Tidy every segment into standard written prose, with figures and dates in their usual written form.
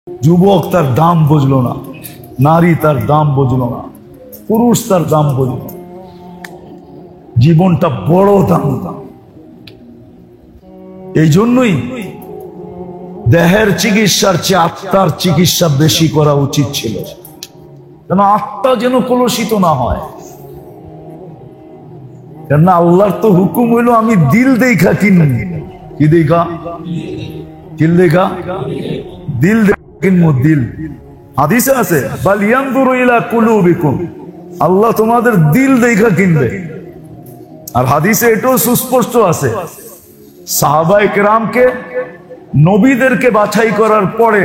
যুবক তার দাম বুঝলো না, নারী তার দাম বুঝলো না, পুরুষ তার দাম বুঝলো না। জীবনটা বড় দাম। এই জন্যই দেহের চিকিৎসার চেয়ে আত্মার চিকিৎসা বেশি করা উচিত ছিল, কেন আত্মা যেন কলুষিত না হয়। কেন আল্লাহর তো হুকুম হইল আমি দিল দেখা কিনবো। কি দেখা? দিল দেখা, দিল কিনবো। দিল হাদিসে আছে বাল ইয়ানজুরু ইলা কুলুবিকুম, আল্লাহ তোমাদের দিল দেখা কিনবে। আর হাদিসে এটাও সুস্পষ্ট আছে, সাহাবায়ে কেরামকে নবীদেরকে বাছাই করার পরে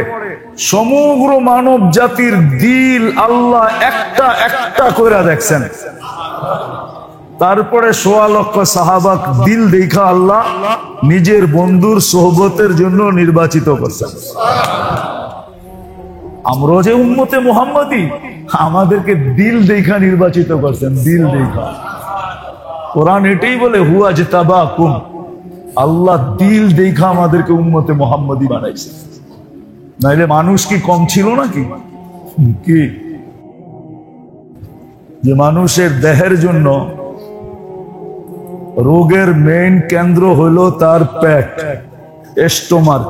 সমগ্র মানব জাতির দিল আল্লাহ একটা একটা করে দেখছেন। তারপরে ১৬ লক্ষ সাহাবাক দিল দেখা আল্লাহ নিজের বন্ধুর সোহবতের জন্য নির্বাচিত করছেন। আমরা যে উম্মতে মুহাম্মাদি, আমাদেরকে দিল দেখা নির্বাচিত করছেন। দিল দেখা কোরআন এটাই বলে হুয়া জিতাবাকুম, আল্লাহ দিল দেখা আমাদেরকে উম্মতে মুহাম্মাদি বানাইছে। নাইলে মানুষ কি কম ছিল নাকি? কি যে মানুষের দেহের জন্য রোগের মেইন কেন্দ্র হলো তার পেট, স্টোমাক,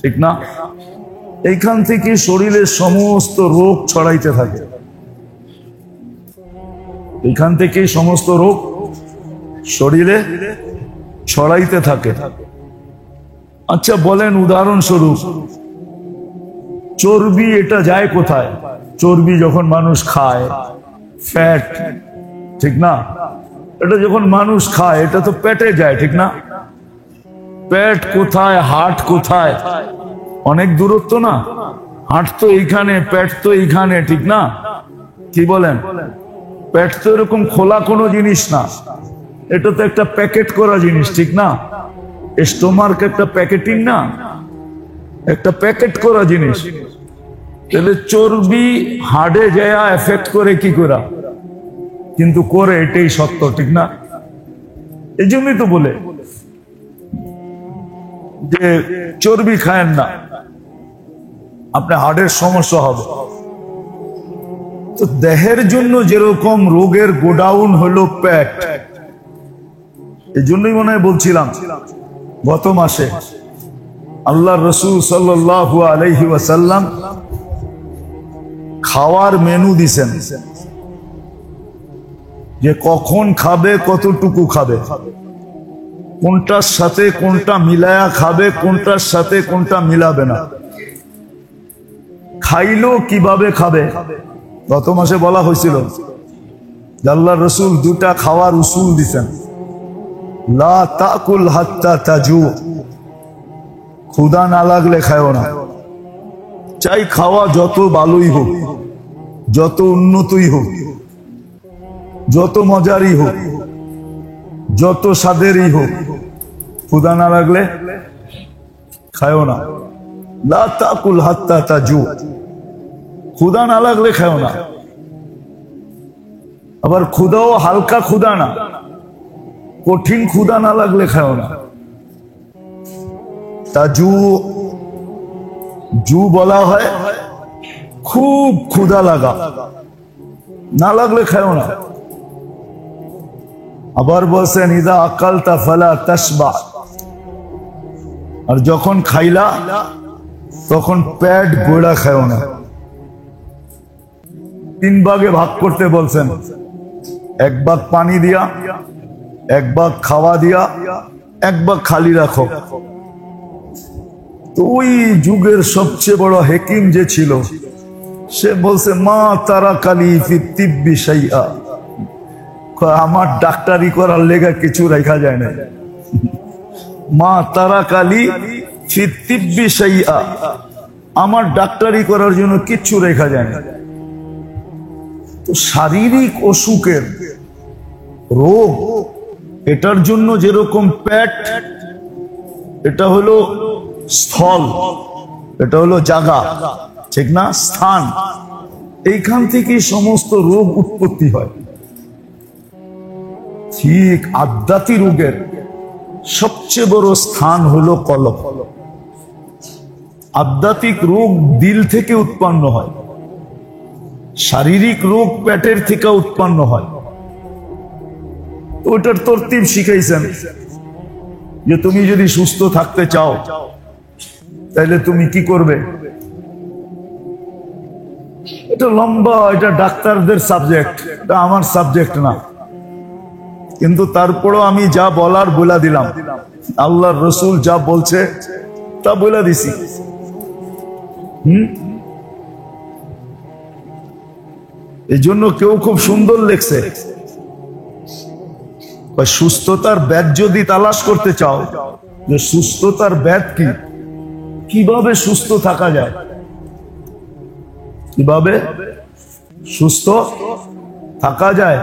ঠিক না? এইখান থেকে শরীরের সমস্ত রোগ ছড়াইতে থাকে। এইখান থেকে সমস্ত রোগ শরীরে ছড়াইতে থাকে। আচ্ছা বলেন, উদাহরণস্বরূপ চর্বি এটা যায় কোথায়? চর্বি যখন মানুষ খায়, ফ্যাট, ঠিক না? এটা যখন মানুষ খায় এটা তো পেটে যায়, ঠিক না? পেট কোথায়, হার্ট কোথায়? অনেক দূরত্ব না? হার্ট তো এইখানে, পেট তো এইখানে, ঠিক না? কি বলেন? পেট তো এরকম খোলা কোনো জিনিস না, এটা তো একটা প্যাকেট করা জিনিস, ঠিক না? স্টোমাক একটা প্যাকেটিং না, একটা প্যাকেট করা জিনিস। তাহলে চর্বি হাড়ে যায় এফেক্ট করে কি করা? কিন্তু করে, এটাই সত্য, ঠিক না? এই জন্যই তো বলে যে চর্বি খায়েন না, আপনার হাড়ের সমস্যা হবে। তো দেহের জন্য যেরকম রোগের গোডাউন হলো পেট, এই জন্যই মনে হয় বলছিলাম গত মাসে আল্লাহর রাসূল সাল্লাল্লাহু আলাইহি ওয়াসাল্লাম খাওয়ার মেনু দিছেন, যে কখন খাবে, কতটুকু খাবে, কোনটার সাথে কোনটা মিলায়া খাবে, কোনটার সাথে কোনটা মিলাবে না, খাইলো কিভাবে খাবে। গত মাসে বলা হয়েছিল আল্লাহর রাসূল দুটা খাওয়ার উসুল দিছেন। লা তাকুল হাত্তা তাজু, ক্ষুধা না লাগলে খায়ও না। চাই খাওয়া যত ভালোই হোক, যত উন্নতই হোক, যত মজারই হোক, যত স্বাদেরই হোক, ক্ষুধা না লাগলে খায়ও না। লা তাকুল হাত্তা তাজু, ক্ষুধা না লাগলে খায়ও না। আবার ক্ষুধাও হালকা ক্ষুধা না, কঠিন ক্ষুধা না লাগলে খায়ও না। তাজু, জু বলা হয় খুব ক্ষুধা লাগা, না লাগলে খায়ও না। আবার বলছেন ইদা আকালতা ফালা তাশবা, আর যখন খাইলা তখন পেট গোড়া খায়ও না। 3 ভাগে ভাগ করতে বলছেন, 1 ভাগ পানি দিয়া, 1 ভাগ খাওয়া দিয়া, 1 ভাগ খালি রাখো। তো ওই যুগের সবচেয়ে বড় হাকিম যে ছিল, সে বলছে মা তারা কালি ফি তিব্বি শাইআ, আমার ডাক্তারি করার লেগা কিছু রাখা যায় না। মা তারা কালি ফি তিব্বি শাইআ, আমার ডাক্তারি করার জন্য কিচ্ছু রেখা যায় না। তো শারীরিক অসুখের রোগ, এটার জন্য যেরকম পেট, এটা হলো স্থল, এটা হলো জায়গা, ঠিক না? স্থান, এইখান থেকে সমস্ত রোগ উৎপত্তি হয়। ঠিক আধ্যাত্মিক রোগের সবচেয়ে বড় স্থান হলো কলব। আধ্যাত্মিক রোগ দিল থেকে উৎপন্ন হয়, শারীরিক রোগ পেটের থেকে উৎপন্ন হয়। ওটার তরতিব শিখাইছেন যে তুমি যদি সুস্থ থাকতে চাও তাহলে তুমি কি করবে। এটা লম্বা, এটা ডাক্তারদের সাবজেক্ট, এটা আমার সাবজেক্ট না। কিন্তু তারপরও আমি যা বলার বলে দিলাম, আল্লাহর রসুল যা বলছে তা বলে দিছি। এই জন্য কেউ খুব সুন্দর লেখছে, সুস্থতার ব্যাধ যদি তালাশ করতে চাও যে সুস্থতার ব্যাধ কি, কিভাবে সুস্থ থাকা যায়, কিভাবে সুস্থ থাকা যায়,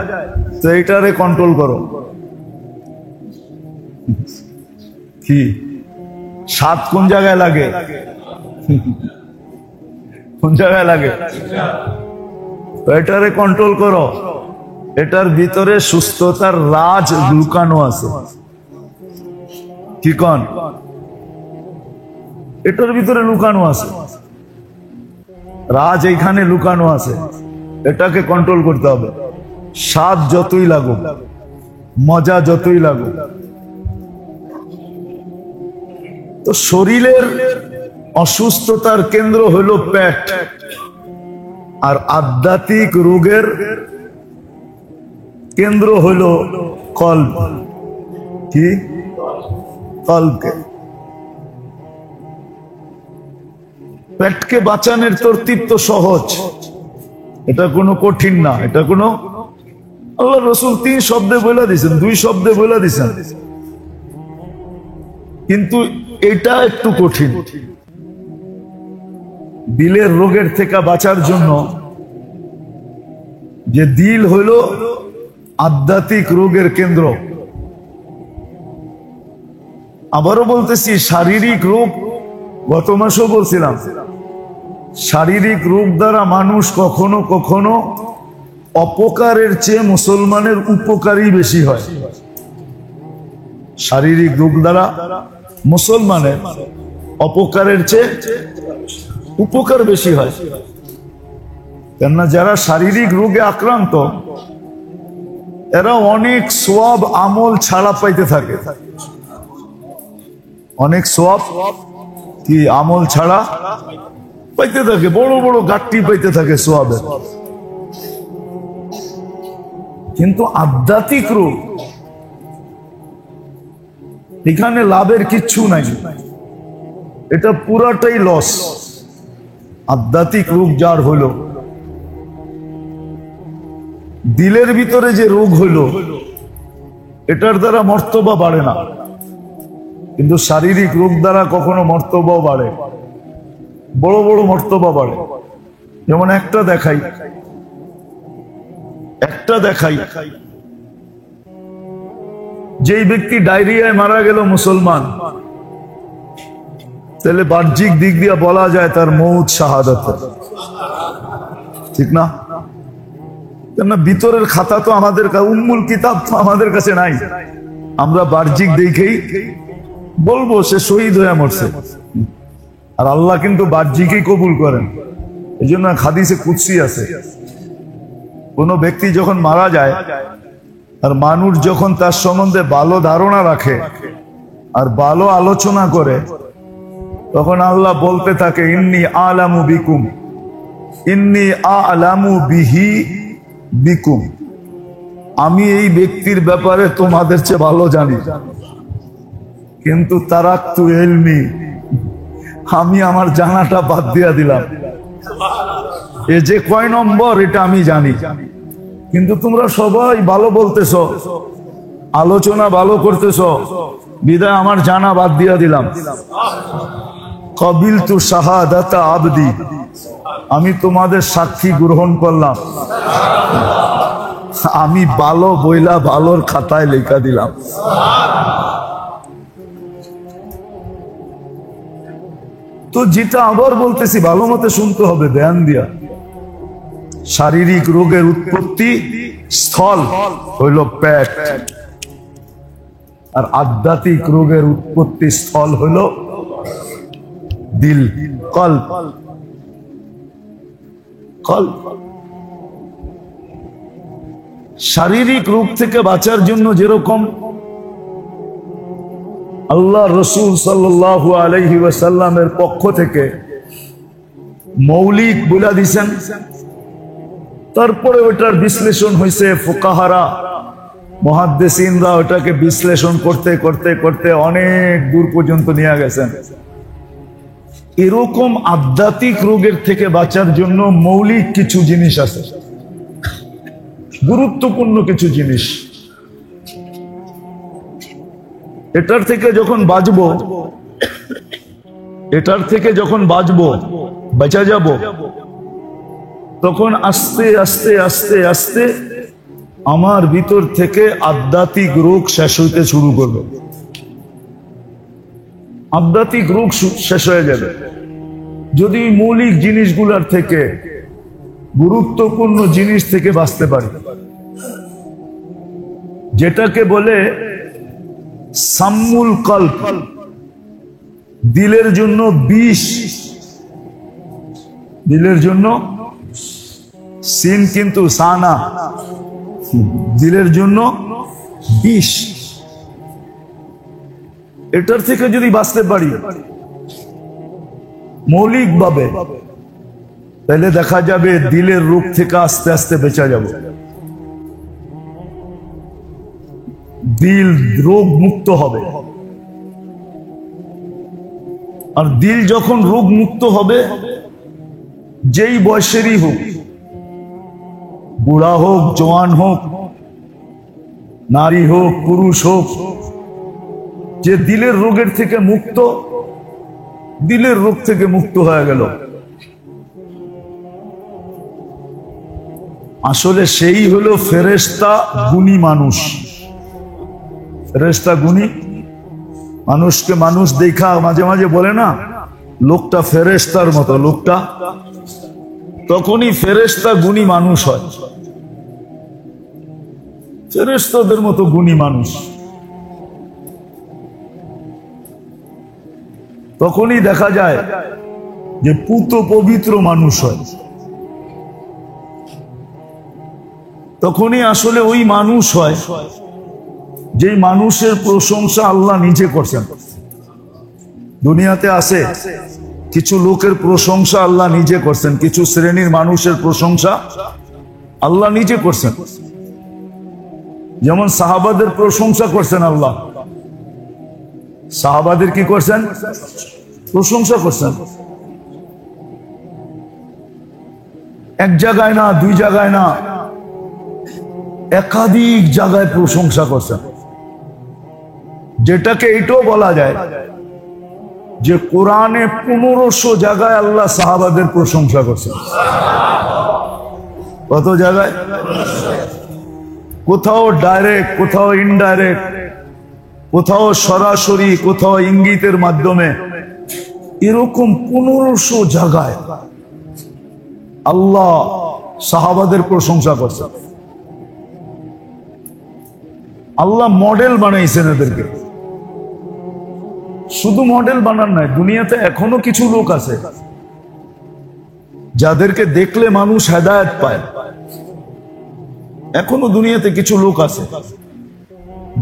তো এটারে কন্ট্রোল করো। কি স্বাদ কোন জায়গায় লাগে, কোন জায়গায় লাগে, এটারে কন্ট্রোল করো। এটার ভিতরে সুস্থতার রাজ লুকানো আছে। কি কন, এটার ভিতরে লুকানো আছে রাজ, এইখানে লুকানো আছে। এটাকে কন্ট্রোল করতে হবে। স্বাদ যতই লাগুক, মজা যতই লাগুক, তো শরীরের অসুস্থতার কেন্দ্র হলো পেট, আর আধ্যাত্মিক রোগের কেন্দ্র হলো কল্ব। কি কল্বকে, পেটকে বাঁচানোর তরতিব তো সহজ, এটা কোনো কঠিন না। এটা কোনো, আল্লাহ রসুল 3 শব্দে বলে দিয়েছেন, 2 শব্দে বলে দিয়েছেন, কিন্তু এটা একটু কঠিন। দিলের রোগের থেকে বাঁচার জন্য, যে দিল হলো আধ্যাত্মিক রোগের কেন্দ্র। আবারও বলতেছি, শারীরিক রোগ, গত মাসও বলছিলাম, শারীরিক রোগ দ্বারা মানুষ কখনো কখনো অপকারের চেয়ে মুসলমানের উপকারই বেশি হয়। শারীরিক রোগ দ্বারা মুসলমানের অপকারের চেয়ে উপকার বেশি হয়। কেননা যারা শারীরিক রোগে আক্রান্ত, এরা অনেক সওয়াব আমল ছাড়া পাইতে থাকে, অনেক সওয়াব কি আমল ছাড়া পাইতে থাকে, বড় বড় ঘাটতি পাইতে থাকে সওয়াবের। কিন্তু আধ্যাত্মিক রোগ, এখানে লাভের কিচ্ছু নাই, এটা পুরাটাই লস। আধ্যাত্মিক রোগ যার হলো, দিলের ভিতরে যে রোগ হলো, এটার দ্বারা মর্তবা বাড়ে না, কিন্তু শারীরিক রোগ দ্বারা কখনো মর্তবাও বাড়ে, বড় বড় মর্তবা বাড়ে। যেমন একটা দেখাই, যেই ব্যক্তি ডায়রিয়ায় মারা গেল মুসলমান, তাহলে বাহ্যিক দিক দিয়ে বলা যায় তার মৌত শাহাদাত, ঠিক না? কেননা ভিতরের খাতা তো আমাদের, উম্মুল কিতাব তো আমাদের কাছে নাই। আমরা বাহ্যিক দেখেই বলবো সে শহীদ হয়ে মরছে, আর আল্লাহ কিন্তু বাহ্যিকই কবুল করেন। এই জন্য হাদিসে কুদসি আছে, কোন ব্যক্তি যখন মারা যায় আর মানুষ যখন তার সম্বন্ধে ভালো ধারণা রাখে আর ভালো আলোচনা করে, তখন আল্লাহ বলতে থাকে, ইন্নী আলামু বিকুম, ইন্নী আলামু বিহি বিকুম, আমি এই ব্যক্তির ব্যাপারে তোমাদের চেয়ে ভালো জানি, কিন্তু তারাক্তু ইলমি, আমি আমার জানাটা বাদ দিয়া দিলাম। এ যে কয় নম্বর এটা আমি জানি, কিন্তু তোমরা সবাই ভালো বলতেছ, আলোচনা ভালো করতেছ, বিদায় আমার জানা বাদ দিয়া দিলাম। কবিলতু শাহাদাতা আবদি, আমি তোমাদের সাক্ষী গ্রহণ করলাম, আমি ভালো বইলা ভালোর খাতায় লেখা দিলাম। তো যেটা আবার বলতেছি, ভালো মতে শুনতে হবে, ধ্যান দিয়া। শারীরিক রোগের উৎপত্তি স্থল হইল পেট, আর আধ্যাত্মিক রোগের উৎপত্তি স্থল হইল দিল, কলব, কলব। শারীরিক রোগ থেকে বাঁচার জন্য যেরকম আল্লাহ রসুল সাল্লাল্লাহু আলাইহি ওয়াসাল্লামের পক্ষ থেকে মৌলিক বলে দিয়েছেন, তারপরে ওটার বিশ্লেষণ হয়েছে, ফুকাহারা মুহাদ্দিসিনরা ওটাকে বিশ্লেষণ করতে করতে করতে অনেক দূর পর্যন্ত নিয়ে গেছেন। এরকম আধ্যাত্মিক রোগের থেকে বাঁচার জন্য মৌলিক কিছু জিনিস আছে, গুরুত্বপূর্ণ কিছু জিনিস। এটার থেকে যখন বাঁচবো, এটার থেকে যখন বাঁচবো, বাঁচা যাব, তখন আস্তে আস্তে আস্তে আস্তে আমার ভিতর থেকে আধ্যাত্মিক রোগ শেষ হইতে শুরু করবে। আধ্যাত্মিক রোগ শেষ হয়ে যাবে যদি মৌলিক জিনিসগুলোর থেকে, গুরুত্বপূর্ণ জিনিস থেকে বাঁচতে পারি, যেটাকে বলে সাম্মুল কলব, দিলের জন্য বিষ। দিলের জন্য সিন কিন্তু সানা, দিলের জন্য বিষ। এটার থেকে যদি বাঁচতে পারি মৌলিকভাবে, তাহলে দেখা যাবে দিলের রোগ থেকে আস্তে আস্তে বেঁচে যাব। দিল রোগ মুক্ত হবে। আর দিল যখন রোগ মুক্ত হবে, যেই বয়সেরই হোক, বুড়া হোক, জওয়ান হোক, নারী হোক, পুরুষ হোক, যে দিলের রোগের থেকে মুক্ত, দিলের রোগ থেকে মুক্ত হয়ে গেল, আসলে সেই হলো ফেরেশতা গুণী মানুষ। ফেরেশতা গুণী মানুষকে মানুষ দেখা মাঝে মাঝে বলে না, লোকটা ফেরেশতার মতো, লোকটা, তখনই ফেরেশতা গুণী মানুষ হয়। ফেরেশতাদের মতো গুণী মানুষ তখনই দেখা যায় যে পুত পবিত্র মানুষ হয়। তখনই আসলে ওই মানুষ হয় যে মানুষের প্রশংসা আল্লাহ নিজে করছেন। দুনিয়াতে আছে কিছু লোকের প্রশংসা আল্লাহ নিজে করছেন, কিছু শ্রেণীর মানুষের প্রশংসা আল্লাহ নিজে করছেন। যেমন সাহাবাদের প্রশংসা করছেন আল্লাহ। সাহাবাদের কি করছেন? প্রশংসা করছেন। এক জায়গায় না, দুই জায়গায় না, একাধিক জায়গায় প্রশংসা করছেন। যেটাকে এটাও বলা যায় যে কোরআনে 1500 জায়গায় আল্লাহ সাহাবাদের প্রশংসা করছেন। কত জায়গায়? কোথাও ডাইরেক্ট, কোথাও ইনডাইরেক্ট, কোথাও সরাসরি, কোথাও ইঙ্গিতের মাধ্যমে, এরকম 1500 জায়গায় আল্লাহ সাহাবাদের প্রশংসা করছেন। আল্লাহ মডেল বানাইছেন এদেরকে। শুধু মডেল বানান নাই, দুনিয়াতে এখনো কিছু লোক আছে যাদেরকে দেখলে মানুষ হেদায়েত পায়। এখনো দুনিয়াতে কিছু লোক আছে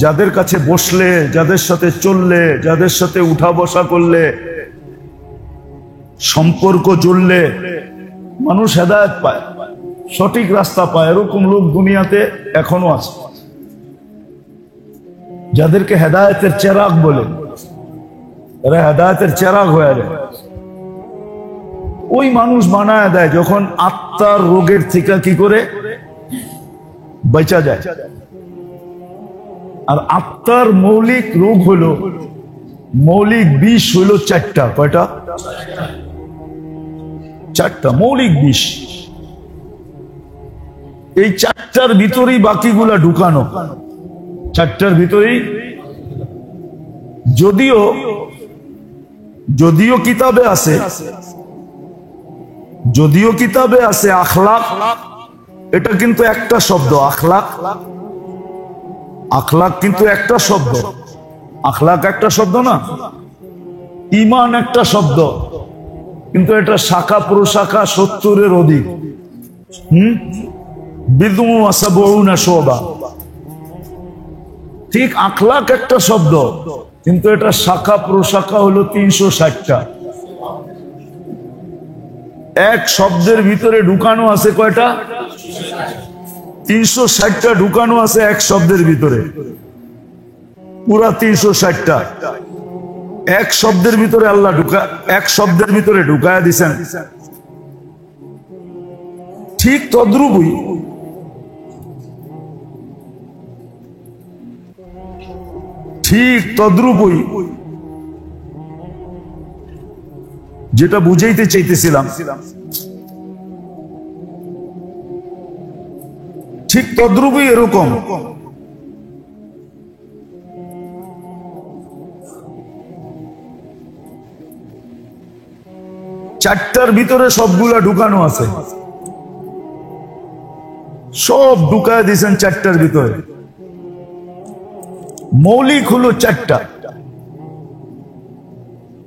যাদের কাছে বসলে, যাদের সাথে চললে, যাদের সাথে উঠা বসা করলে, সম্পর্ক জুড়লে মানুষ হেদায়েত পায়, সঠিক রাস্তা পায়। এরকম লোক দুনিয়াতে এখনো আছে, যাদেরকে হেদায়েতের চেরাগ বলে। এরা হেদায়েতের চেরাগ হয়ে যায়। ওই মানুষ বানায় দেয় যখন আত্মার রোগের থেকে কি করে বাঁচা যায়। আর আত্মার মৌলিক রোগ হলো, মৌলিক বিষ হলো 4টা। কয়টা? 4টা মৌলিক বিষ। এই 4টার ভিতরেই বাকিগুলা ঢুকানো। 4টার ভিতরেই, যদিও কিতাবে আছে, যদিও কিতাবে আছে আখলাক, এটা কিন্তু একটা শব্দ। আখলাক, আখলাক কিন্তু একটা শব্দ। আখলাক একটা শব্দ না, ঈমান একটা শব্দ। কিন্তু এটা শাখা প্রশাখা 70-এর অধিক। বিদউ ওয়াসাবউনা শুবা, ঠিক আখলাক একটা শব্দ, কিন্তু এটা শাখা প্রশাখা হলো 360টা। এক শব্দের ভিতরে ঢুকানো আছে কয়টা? 360টা ঢুকানো আছে এক শব্দের ভিতরে, পুরা 360টা এক শব্দের ভিতরে আল্লাহ এক শব্দের ভিতরে ঢুকায়া দিছেন। ঠিক তদ্রুপই যেটা বুঝাইতে চাইতেছিলাম, ঠিক তদ্রুপই এরকম চারটার ভিতরে সবগুলা ঢুকানো আছে, সব ঢুকায় দিয়েছেন চারটার ভিতরে। মৌলিক হলো চারটা।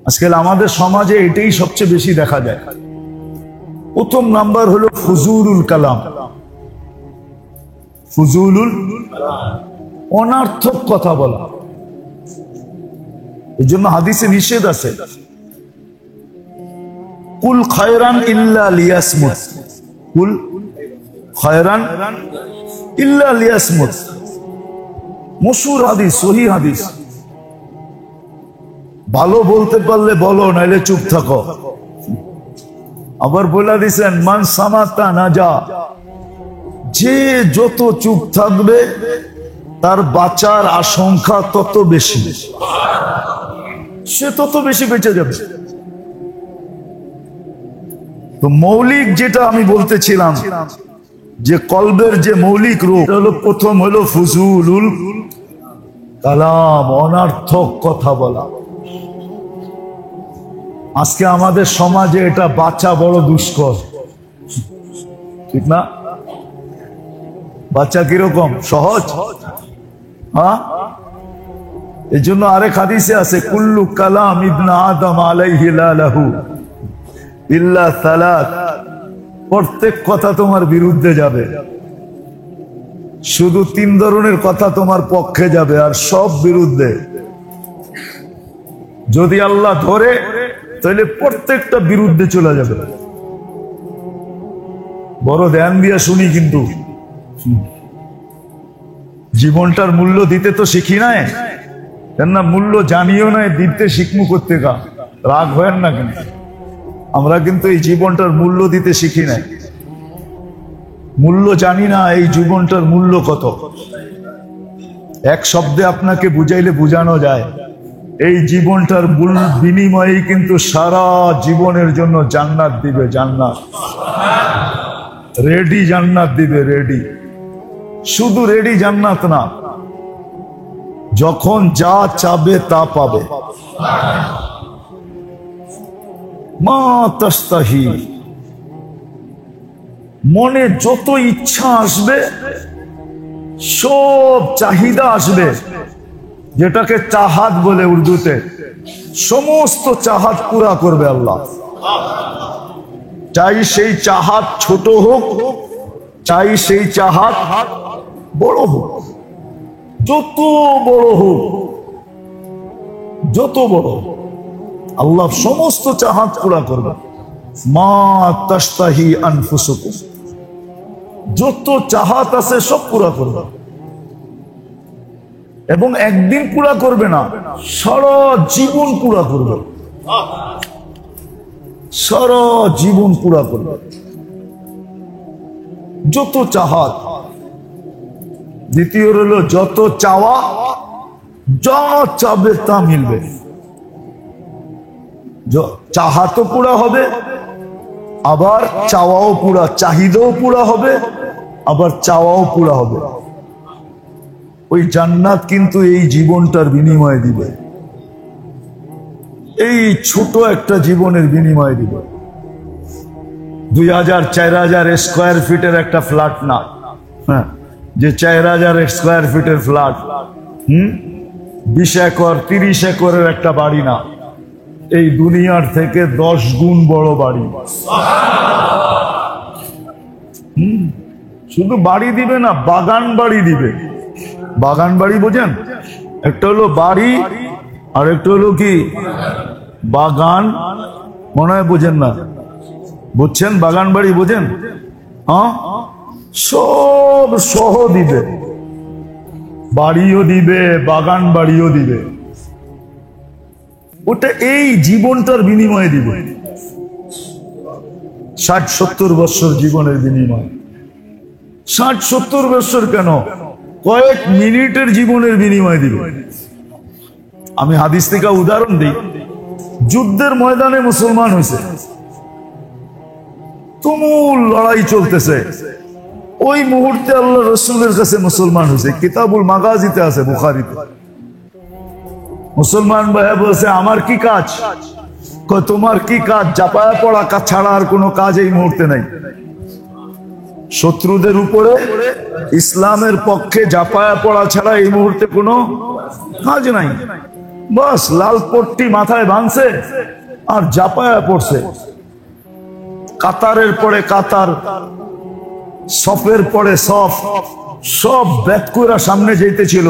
আজকাল আমাদের সমাজে এটাই সবচেয়ে বেশি দেখা যায়। প্রথম নাম্বার হলো ফুজুলুল কালাম, ফুজুলুল অনার্থক কথা বলা। এর জন্য হাদিসে নিষেধ আছে, কুল খায়রান ইল্লা লিয়াসমুত, কুল খায়রান ইল্লা লিয়াসমুত, মশহুর হাদিস, সহিহ হাদিস। ভালো বলতে পারলে বলো, নাইলে চুপ থাকো। আবার বলে দিছেন মান সামাতা নাজা, যে যত চুপ থাকবে তার বাঁচার আশঙ্কা তত বেশি, সে তত বেশি বেঁচে যাবে। তো মৌলিক যেটা আমি বলতেছিলাম, যে কলবের যে মৌলিক রূপ হলো, প্রথম হলো ফুজুলুল কালাম, অনার্থক কথা বলা। আজকে আমাদের সমাজে এটা বাঁচা বড় দুষ্কর, ঠিক না? বাচ্চা কিরকম সহজ? হ্যাঁ, এই জন্য আরেক হাদিসে আছে, কুল্লু কালাম ইবনে আদম আলাইহি লাহু ইল্লা সালাত, প্রত্যেক কথা তোমার বিরুদ্ধে যাবে, শুধু 3 ধরনের কথা তোমার পক্ষে যাবে, আর সব বিরুদ্ধে। যদি আল্লাহ ধরে তাহলে প্রত্যেকটা বিরুদ্ধে চলে যাবে। বড় ধ্যান দিয়া শুনি, কিন্তু জীবনটার মূল্য দিতে তো শিখি নাই, কেননা মূল্য জানিও নাই, দিতে শিখমু করতে গা, রাগ হয় না কেন? আমরা কিন্তু এই জীবনটার মূল্য দিতে শিখি নাই, মূল্য জানি না এই জীবনটার মূল্য কত। এক শব্দে আপনাকে বুঝাইলে বুঝানো যায়, এই জীবনটার বিনিময়ে কিন্তু সারা জীবনের জন্য জান্নাত দিবে, জান্নাত রেডি, জান্নাত দিবে রেডি। শুধু রেডি জান্নাত না, যখন যা চাবে তা পাবে। মা তাস্তাহি, মনে যত ইচ্ছা আসবে, সব চাহিদা আসবে, যেটাকে চাহাত বলে উর্দুতে, সমস্ত চাহাত পুরা করবে আল্লাহ। চাই সেই চাহাত ছোট হোক, চাই সেই চাহাত বড় হোক, যত বড় হোক, যত বড়, আল্লাহ সমস্ত চাহাত পুরা করবে। মা তাস্তাহি আনফুসুকুম, যত চাহাত আছে সব পুরা করবে। এবং একদিন পুরা করবে না, সারা জীবন পুরা করবে, সারা জীবন পুরা করবে। যত চাহাত। দ্বিতীয় হলো যত চাওয়া, যা চাবে তা মিলবে। চাহাতও পুরা হবে, আবার চাওয়াও পুরা, চাহিদাও পুরা হবে, আবার চাওয়াও পুরা হবে। ওই জান্নাত কিন্তু এই জীবনটার বিনিময়ে দিবে, এই ছোট একটা জীবনের বিনিময়ে দিবে। 2000-4000 স্কোয়ার ফিটের একটা ফ্ল্যাট না, হ্যাঁ, যে 4000 স্কোয়ার ফিটের ফ্ল্যাট, 20 একর 30 একরের একটা বাড়ি না, এই দুনিয়ার থেকে 10 গুণ বড় বাড়ি। শুধু বাড়ি দিবে না, বাগান বাড়ি দিবে। বাগান বাড়ি বোঝেন? একটা হলো বাড়ি আর একটা হলো কি বাগান। মনে হয় বোঝেন না? বুঝছেন? বাগান বাড়ি বোঝেন? হ্যাঁ, সব সহ দিবে, বাড়িও দিবে, বাগান বাড়িও দিবে। ওটা এই জীবনটার বিনিময়ে দিবে। 60-70 বছর জীবনের বিনিময়। 60-70 বছর কেন, কয়েক মিনিটের জীবনের বিনিময় দিবে। আমি হাদিস থেকে উদাহরণ দিই। যুদ্ধের ময়দানে মুসলমান হয়েছে, তুমুল লড়াই চলতেছে, ওই মুহূর্তে আল্লাহ রসুলের কাছে মুসলমান হয়েছে। কিতাবুল মাগাজিতে আছে, বুখারীতে। মুসলমান ভাইয়া বলছে, আমার কি কাজ? তোমার কি কাজ? জাপায়া পড়া কাজ ছাড়া আর কোনো কাজ এই মুহূর্তে নাই। শত্রুদের উপরে ইসলামের পক্ষে জাপায়া পড়া ছাড়া এই মুহূর্তে কোনো কাজ নাই। বাস লাল পট্টি মাথায় বাঁধছে আর জাপায়া পড়ছে। কাতারের পরে কাতার, সফের পরে সফ, সব ব্যাত করে সামনে যেতেছিল।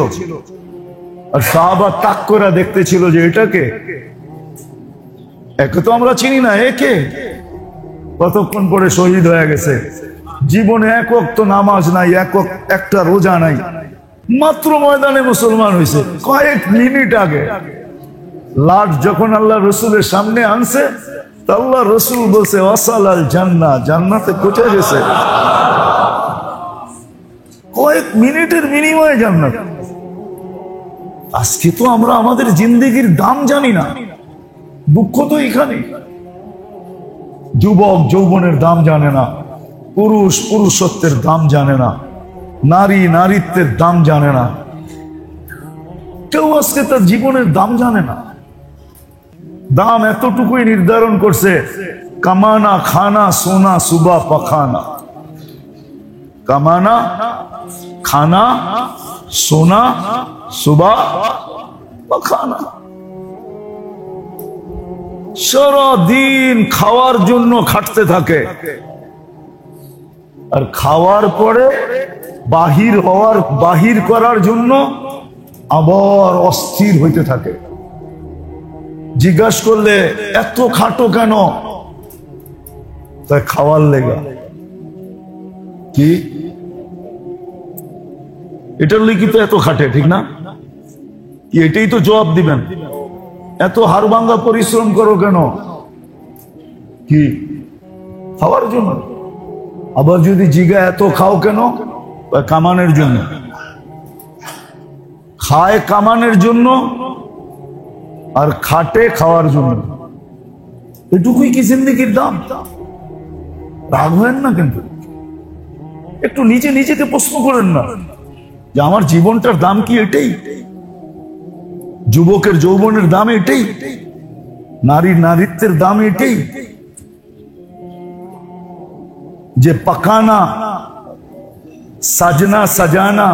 আর সাহাবা তাক করে দেখতেছিল যে এটাকে, একে তো আমরা চিনি না, একে কতক্ষণ পরে শহীদ হয়ে গেছে। জীবনে এক ওয়াক্ত নামাজ নাই, একটা রোজা নাই, মাত্র ময়দানে মুসলমান হয়েছে কয়েক মিনিট আগে। লাশ যখন আল্লাহ রসুলের সামনে আনছে, আল্লাহ রসুল বলছে ওয়াসালাল জান্নাহ, জান্নাতে পৌঁছে গেছে। কয়েক মিনিটের বিনিময়ে জান্নাত। আজকে তো আমরা আমাদের জিন্দেগির দাম জানি না। দুঃখ তো এখানে। যুবক যৌবনের দাম জানে না, পুরুষ পুরুষত্বের দাম জানে না, নারী নারীত্বের দাম জানে না। কেউ আজকে তার জীবনের দাম জানে না। দাম এতটুকুই নির্ধারণ করছে, কামানা খানা সোনা সুবা পাখানা। কামানা খানা সোনা সুবা পাখানা। সারাদিন খাওয়ার জন্য খাটতে থাকে, আর খাওয়ার পরে বাহির করার জন্য আবার অস্থির হইতে থাকে। জিজ্ঞাসা করলে এত খাটো কেন? তাই খাওয়ার লেগা। কি এটার লিখিত এত খাটে, ঠিক না? কি এটাই তো জবাব দিবেন। এত হাড়ভাঙ্গা পরিশ্রম করো কেন? কি খাওয়ার জন্য। আবার যদি জিগা এত খাও কেন? কামানের জন্য। খায় কামানের জন্য আর খাটে খাওয়ার জন্য। এটুকুই কি জিন্দেগির দাম? রাগ হয় না কিন্তু। একটু নিজেকে প্রশ্ন করেন না যে আমার জীবনটার দাম কি এটাই? যুবকের যৌবনের দাম এটাই? নারীর নারীত্বের দাম এটাই? যে পাকানা সাজনা সাজানা,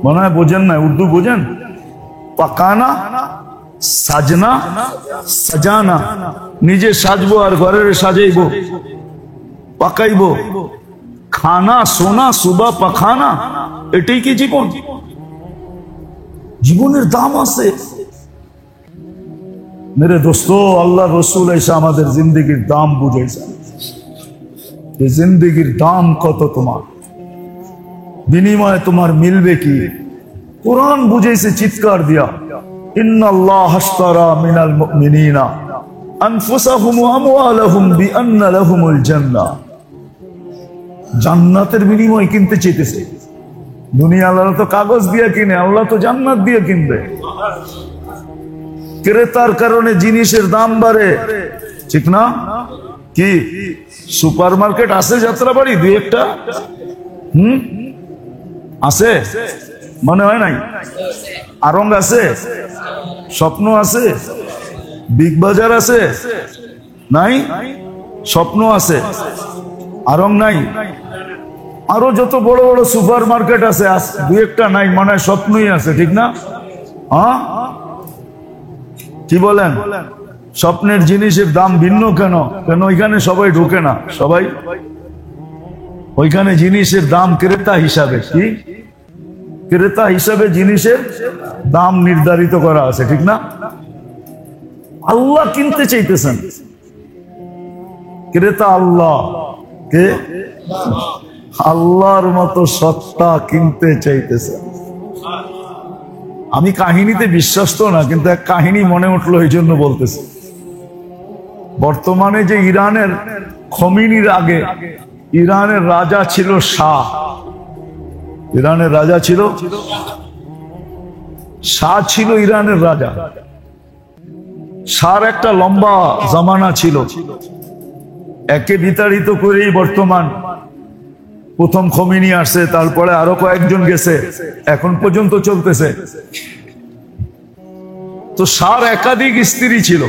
মনে হয় বোঝেন না, উর্দু বোঝেন? পাকানা সাজনা সাজানা, নিজে সাজবো আর ঘরের সাজাইবো, পাকাইবো। খানা সোনা সুবা পাখানা, এটাই কি জীবন? জীবনের দাম আছে মেরে দোস্ত। আল্লাহ রসুল এসে আমাদের জিন্দগির দাম বুঝাইছে। জিন্দগির দাম কত, তোমার বিনিময়ে তোমার মিলবে কি? কোরআন বুঝাইছে চিৎকার দিয়া, ইন্নাল্লাহ আশতারা মিনাল মুমিনিনা আনফুসাহুম ওয়া আমওয়ালাহুম বিআন্না লাহুমুল জান্নাহ। জান্নাতের বিনিময় কিনতে চাইতেছে। দুনিয়া আল্লাহ তো কাগজ দিয়ে কিনে, আল্লাহ তো জান্নাত দিয়ে কিনবে। ক্রেতার কারণে জিনিসের দাম বাড়ে, ঠিক না? কি সুপার মার্কেট আছে যাত্রাবাড়ি দুই একটা? আছে মনে হয় নাই? আরং আছে, স্বপ্ন আছে, বিগ বাজার আছে নাই? স্বপ্ন আছে, আরং নাই। আরো যত বড় বড় সুপার মার্কেট আছে, দুই একটা নাই, মনে হয় স্বপ্নই আছে, ঠিক না? হ্যাঁ, কি বলেন? স্বপ্নের জিনিসের দাম ভিন্ন কেন? কেন ওইখানে সবাই ঢোকে না, সবাই ওইখানে জিনিসের দাম ক্রেতা হিসাবে, কি ক্রেতা হিসাবে জিনিসের দাম নির্ধারিত করা আছে, ঠিক না? আল্লাহ কিনতে চাইতেছেন, ক্রেতা আল্লাহ। কে? আল্লাহর মতো সত্তা কিনতে চাইতেছেন। আমি কাহিনীতে বিশ্বাস তো না, কিন্তু এক কাহিনী মনে উঠলো, এই জন্য বলতেছি। বর্তমানে যে ইরানের খমিনির আগে ইরানের রাজা ছিল শাহ। ইরানের রাজা ছিল শাহ, ছিল ইরানের রাজা। শাহর একটা লম্বা জামানা ছিল, একে বিতাড়িত করেই বর্তমান প্রথম খমিনি আসছে, তারপরে আরো কয়েকজন গেছে, এখন পর্যন্ত চলতেছে। তো শাহর একাধিক স্ত্রী ছিল।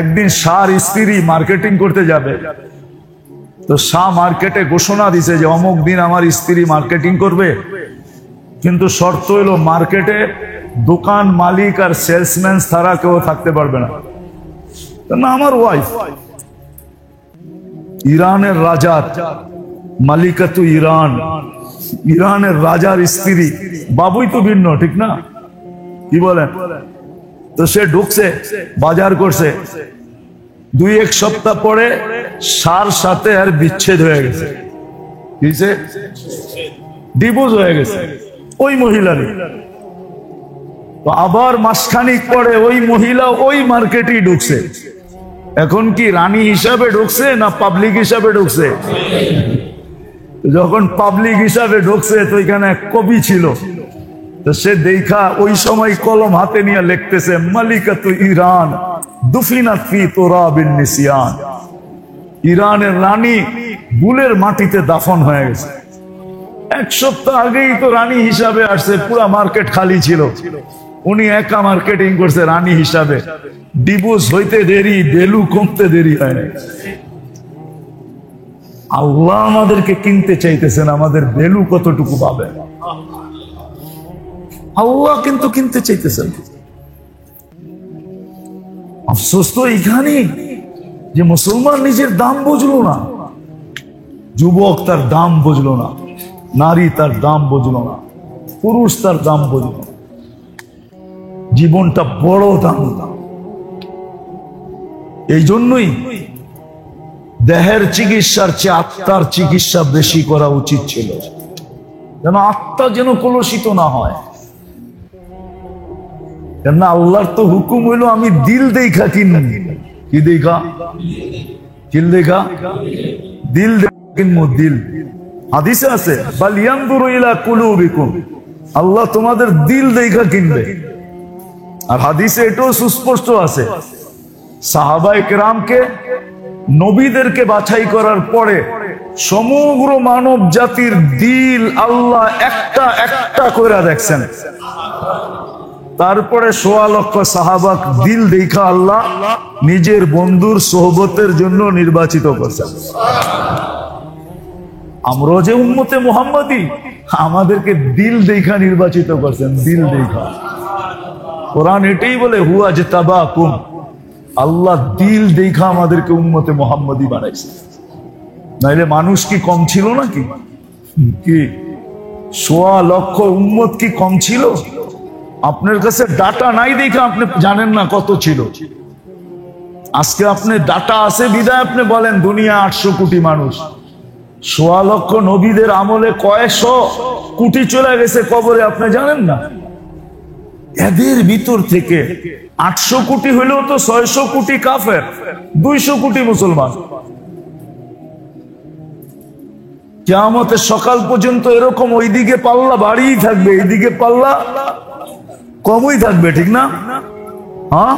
একদিন শাহর স্ত্রী মার্কেটিং করতে যাবে, তো শাহ মার্কেটে ঘোষণা দিছে যে অমুক দিন আমার স্ত্রী মার্কেটিং করবে, কিন্তু শর্ত হলো মার্কেটে দোকান মালিক আর সেলসম্যান ছাড়া কেউ থাকতে পারবে না। না, আমার ওয়াইফ। ইরানের রাজা, মালিকাতু ইরান, ইরানের রাজার স্ত্রী, বাবুই তো ভিন্ন, ঠিক না? কি বলেন? তো সে ঢুকছে, বাজার করছে, 2-1 সপ্তাহ পরে শাহর সাথে আর বিচ্ছেদ হয়ে গেছে। ডিভোর্স হয়ে গেছে ওই মহিলারই। তো আবার মাসখানিক পরে ওই মহিলা ওই মার্কেটেই ঢুকছে। এখন কি রানী হিসাবে ঢুকছে না পাবলিক হিসাবে ঢুকছে? যখন পাবলিক হিসাবে ঢুকছে, তো এখানে এক কবি ছিল, তো সে দেখা ওই সময় কলম হাতে নিয়ে লিখতেছে, মালিকাতু ইরান দুফিনাত ফি তুরাবিন নিসিয়ান। ইরানের রানী বুলের মাটিতে দাফন হয়ে গেছে। 1 সপ্তাহ আগেই তো রানী হিসাবে আসছে, পুরা মার্কেট খালি ছিল, উনি একা মার্কেটিং করছে রানী হিসাবে। ডিভোর্স হইতে দেরি, ভ্যালু কমতে দেরি হয় না। আল্লাহ আমাদেরকে কিনতে চাইতেছেন, আমাদের ভ্যালু কতটুকু পাবে আল্লাহ কিন্তু কিনতে চাইতেছেন। আফসোস তো এইখানে যে মুসলমান নিজের দাম বুঝলো না, যুবক তার দাম বুঝলো না, নারী তার দাম বুঝলো না, পুরুষ তার দাম বুঝলো না। জীবনটা বড় দাম। এই জন্যই দেহের চিকিৎসার চেয়ে আত্মার চিকিৎসা বেশি করা উচিত ছিল, যেন আত্মা যেন কলুষিত না হয়। কেন আল্লাহর তো হুকুম হইলো আমি দিল দেখা কিনবো। কি দেখা? দিল দেখা, দিল কিনবো। দিল হাদিসে আছে, বাল ইয়ানজুরু ইলা কুলুবিকুম, আল্লাহ তোমাদের দিল দেখা কিনবে। আর হাদিসে এটাও সুস্পষ্ট আছে, সাহাবায়ে কেরামকে, নবীদেরকে বাছাই করার পরে সমগ্র মানব জাতির দিল আল্লাহ একটা একটা করে দেখছেন। তারপরে 1.25 লক্ষ সাহাবাক দিল দেখা আল্লাহ নিজের বন্ধুর সোহবতের জন্য নির্বাচিত করছেন। আমরা যে উম্মতে মুহাম্মাদি, আমাদেরকে দিল দেখা নির্বাচিত করছেন, দিল দেখা। কোরআন এটাই বলে, হুয়া জতাবাকুম, আল্লাহ দিল দেখা আমাদেরকে উম্মতে মুহাম্মাদি বানাইছে। নাইলে মানুষ কি কম ছিল নাকি? কি 1.25 লক্ষ উম্মত কি কম ছিল? আপনার কাছে ডাটা নাই দেখে আপনি জানেন না কত ছিল। আজকে আপনি ডাটা আছে বিদায় আপনি বলেন দুনিয়া 800 কোটি মানুষ। 1.25 লক্ষ নবীদের আমলে কয়েকশো কোটি চলে গেছে কবরে, আপনি জানেন না? এদের ভিতর থেকে 800 কোটি হলেও তো 600 কোটি কাফের, 200 কোটি মুসলমান। কিয়ামতের সকাল পর্যন্ত এরকম ওইদিকে পাল্লা বাড়িই থাকবে, এইদিকে পাল্লা কমই থাকবে, ঠিক না? হ্যাঁ,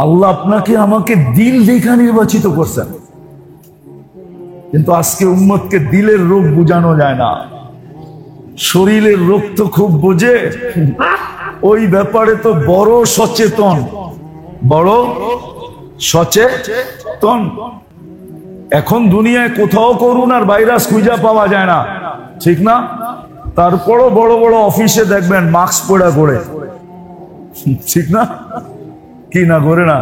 আল্লাহ আপনাকে আমাকে দিল দেখা নির্বাচিত করছেন, কিন্তু আজকে উম্মতকে দিলের রোগ বুঝানো যায় না। শরীরের রোগ তো খুব বোঝে, ওই ব্যাপারে তো বড় সচেতন, বড় সচেতন। এখন দুনিয়ায় কোথাও করোনার ভাইরাস খুঁজে পাওয়া যায় না, ঠিক না? তারপরও বড় বড় অফিসে দেখবেন মাস্ক পরে করে, ঠিক না? কি না করে না?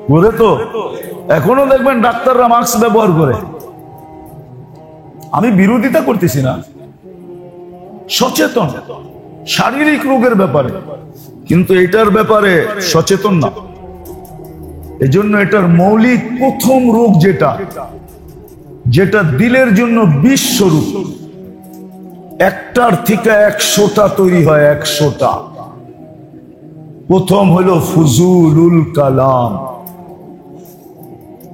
করে তো। এখনো দেখবেন ডাক্তাররা মাস্ক ব্যবহার করে। আমি বিরোধিতা করতেছি না, সচেতন শারীরিক রোগের ব্যাপারে, কিন্তু এটার ব্যাপারে সচেতন না। এজন্য এটার মৌলিক প্রথম রোগ যেটা দিলের জন্য বিষ স্বরূপ, একটার থেকে 100টা তৈরি হয়, 100টা। প্রথম হলো ফুজুলুল কালাম,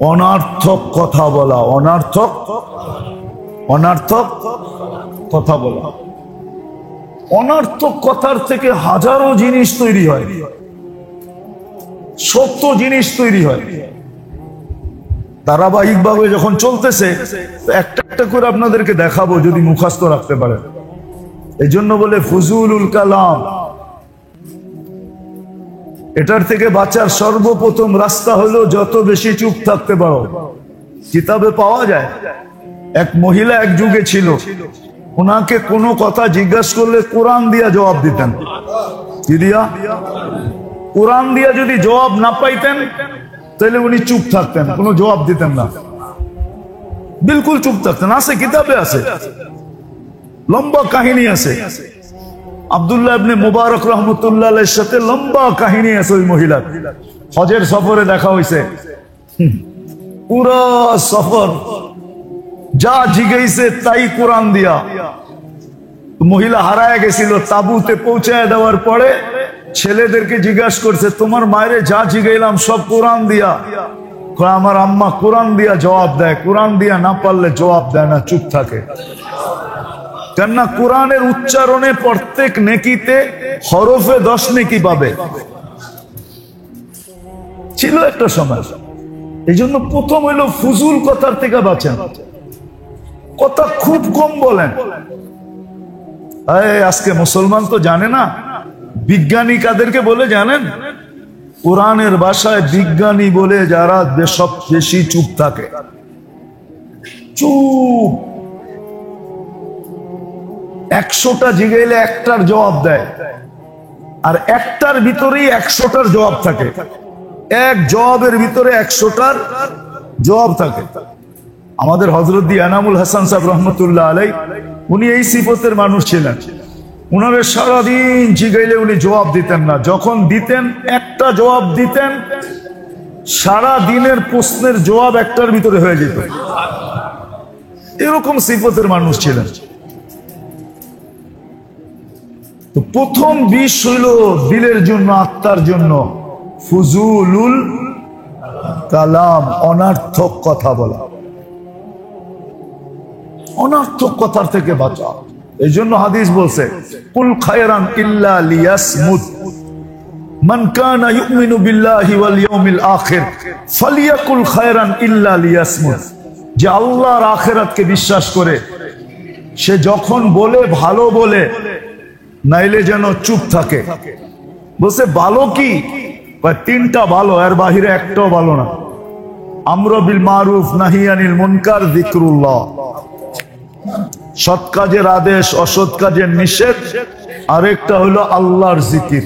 অনার্থক কথা বলা, অনার্থক কথা বলা। অনার্থক কথার থেকে হাজারো জিনিস তৈরি হয়, সত্য জিনিস তৈরি হয়। ধারাবাহিকভাবে যখন চলতেছে, একটা একটা করে আপনাদেরকে দেখাবো যদি মুখস্থ রাখতে পারেন। এই জন্য বলে ফুজুলুল কালাম। এটার থেকে বাঁচার সর্বপ্রথম রাস্তা হলো যত বেশি চুপ থাকতে পারো। কিতাবে পাওয়া যায়, এক মহিলা এক যুগে ছিল, ওনাকে কোনো কথা জিজ্ঞাসা করলে কোরআন দিয়া জবাব দিতেন। কি দিয়া? কোরআন দিয়া যদি জবাব না পাইতেন তাহলে উনি চুপ থাকতেন, কোনো জবাব দিতেন না, বিলকুল চুপ থাকতেন। আছে, কিতাবে আছে, লম্বা কাহিনী আছে। আব্দুল্লাহ ইবনে মুবারক রহমতুল্লাহ আলাইহির সাথে লম্বা কাহিনী আছে ওই মহিলার। হজের সফরে দেখা হয়েছে, পুরো সফর যা জিজ্ঞাসা তাই কোরআন দিয়া। মহিলা হারায় গেছিল, তাবুতে পৌঁছায় দেওয়ার পরে ছেলেদেরকে জিজ্ঞাসা করছে, তোমার মায়েরে যা জিজ্ঞাইলাম সব কোরআন দিয়া? আমার আম্মা কোরআন দিয়া জবাব দেয়, কোরআন দিয়া না পারলে জবাব দেয় না, চুপ থাকে। কেননা কোরআনের উচ্চারণে প্রত্যেক নেকিতে হরফে 10 নেকি পাবে। ছিল একটা সময়। এই জন্য প্রথম হইল ফুজুল কথার থেকে বাঁচেন, কথা খুব কম বলেন। আজকে মুসলমান তো জানে না বিজ্ঞানী কাদেরকে বলে জানেন? কোরআনের ভাষায় বিজ্ঞানী বলে যারা সব বেশি চুপ থাকে। চুপ। 100টা জিজ্ঞাইলে একটার জবাব দেয়, আর একটার ভিতরেই 100টার জবাব থাকে। এক জবাবের ভিতরে 100টার জবাব থাকে। আমাদের হযরত এনামুল হাসান সাহেব রহমতুল্লাহ আলাইহি, উনি এই সিফতের মানুষ ছিলেন। উনারে সারাদিন জিগাইলে উনি জবাব দিতেন না, যখন দিতেন একটা জবাব দিতেন, সারা দিনের প্রশ্নের জবাব একটার ভিতরে হয়ে যেত। এরকম সিফতের মানুষ ছিলেন। তো প্রথম বিষ হইল দিলের জন্য, আত্মার জন্য ফুজুলুল কালাম, অনার্থক কথা বলা। অনার্থক কথার থেকে বাঁচা। এই জন্য হাদিস বলছে, কুল খায়রান ইল্লা লিয়াসমুত, মান কানা ইউমিনু বিল্লাহি ওয়াল ইয়াউমিল আখির ফালিয়াকুল খায়রান ইল্লা লিয়াসমুত। যে আল্লাহর আখিরাতকে বিশ্বাস করে সে যখন বলে ভালো বলে, নাইলে যেন চুপ থাকে। বলছে ভালো কি? 3টা ভালো, এর বাহিরে একটাও ভালো না। আমর বিল মারুফ নাহি আনিল মুনকার যিকরুল্লাহ, সৎ কাজের আদেশ, অসৎ কাজের নিষেধ, আরেকটা হলো আল্লাহর জিকির।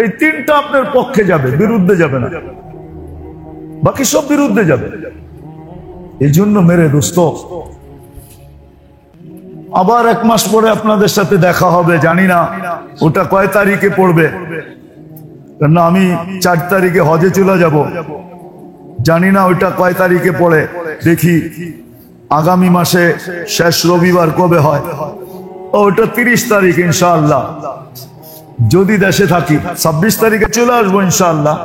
এই 3টা আপনার পক্ষে যাবে, বিরুদ্ধে যাবে না। বাকি সব বিরুদ্ধে যাবে। এই জন্য মেরে দোস্ত, আবার 1 মাস পরে আপনাদের সাথে দেখা হবে। জানি না ওটা কয় তারিখে পড়বে, কেন আমি 4 তারিখে হজে চলে যাব। জানি না ওইটা কয় তারিখে পড়ে। দেখি আগামী মাসে শেষ রবিবার কবে হয়। ওটা 30 তারিখ ইনশাআল্লাহ, যদি দেশে থাকি। 26 তারিখে চলে আসবো ইনশাআল্লাহ,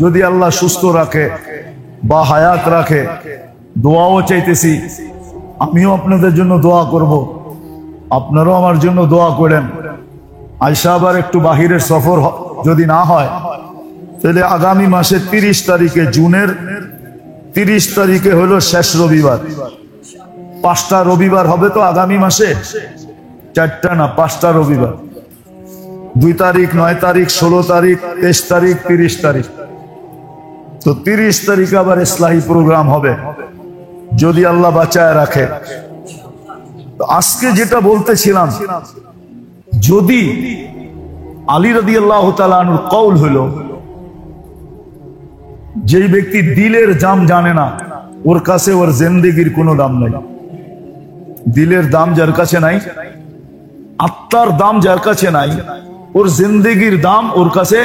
যদি আল্লাহ সুস্থ রাখে বা হায়াত রাখে। দোয়াও চাইতেছি, আমিও আপনাদের জন্য দোয়া করব, আপনারাও আমার জন্য দোয়া করেন। আয়সা আবার একটু বাহিরের সফর যদি না হয়, তাহলে আগামী মাসে 30 তারিখে, জুনের 30 তারিখে হলো শেষ রবিবার। 5টা রবিবার হবে তো আগামী মাসে, 4টা না 5টা রবিবার। 2 তারিখ, 9 তারিখ, 16 তারিখ, 23 তারিখ, 30 তারিখ। তো 30 তারিখে আবার ইসলাহি প্রোগ্রাম হবে, যদি আল্লাহ বাঁচায় রাখে। তো আজকে যেটা বলতেছিলাম, যদি আলী রাদিয়াল্লাহু তাআলা আনহুর কওল হলো, যেই ব্যক্তি দিলের দাম জানে না ওর কাছে ওর জিন্দেগির কোনো দাম নাই। দিলের দাম যার কাছে নাই, আত্মার দাম যার কাছে নাই, ওর জিন্দেগির দাম ওর কাছে।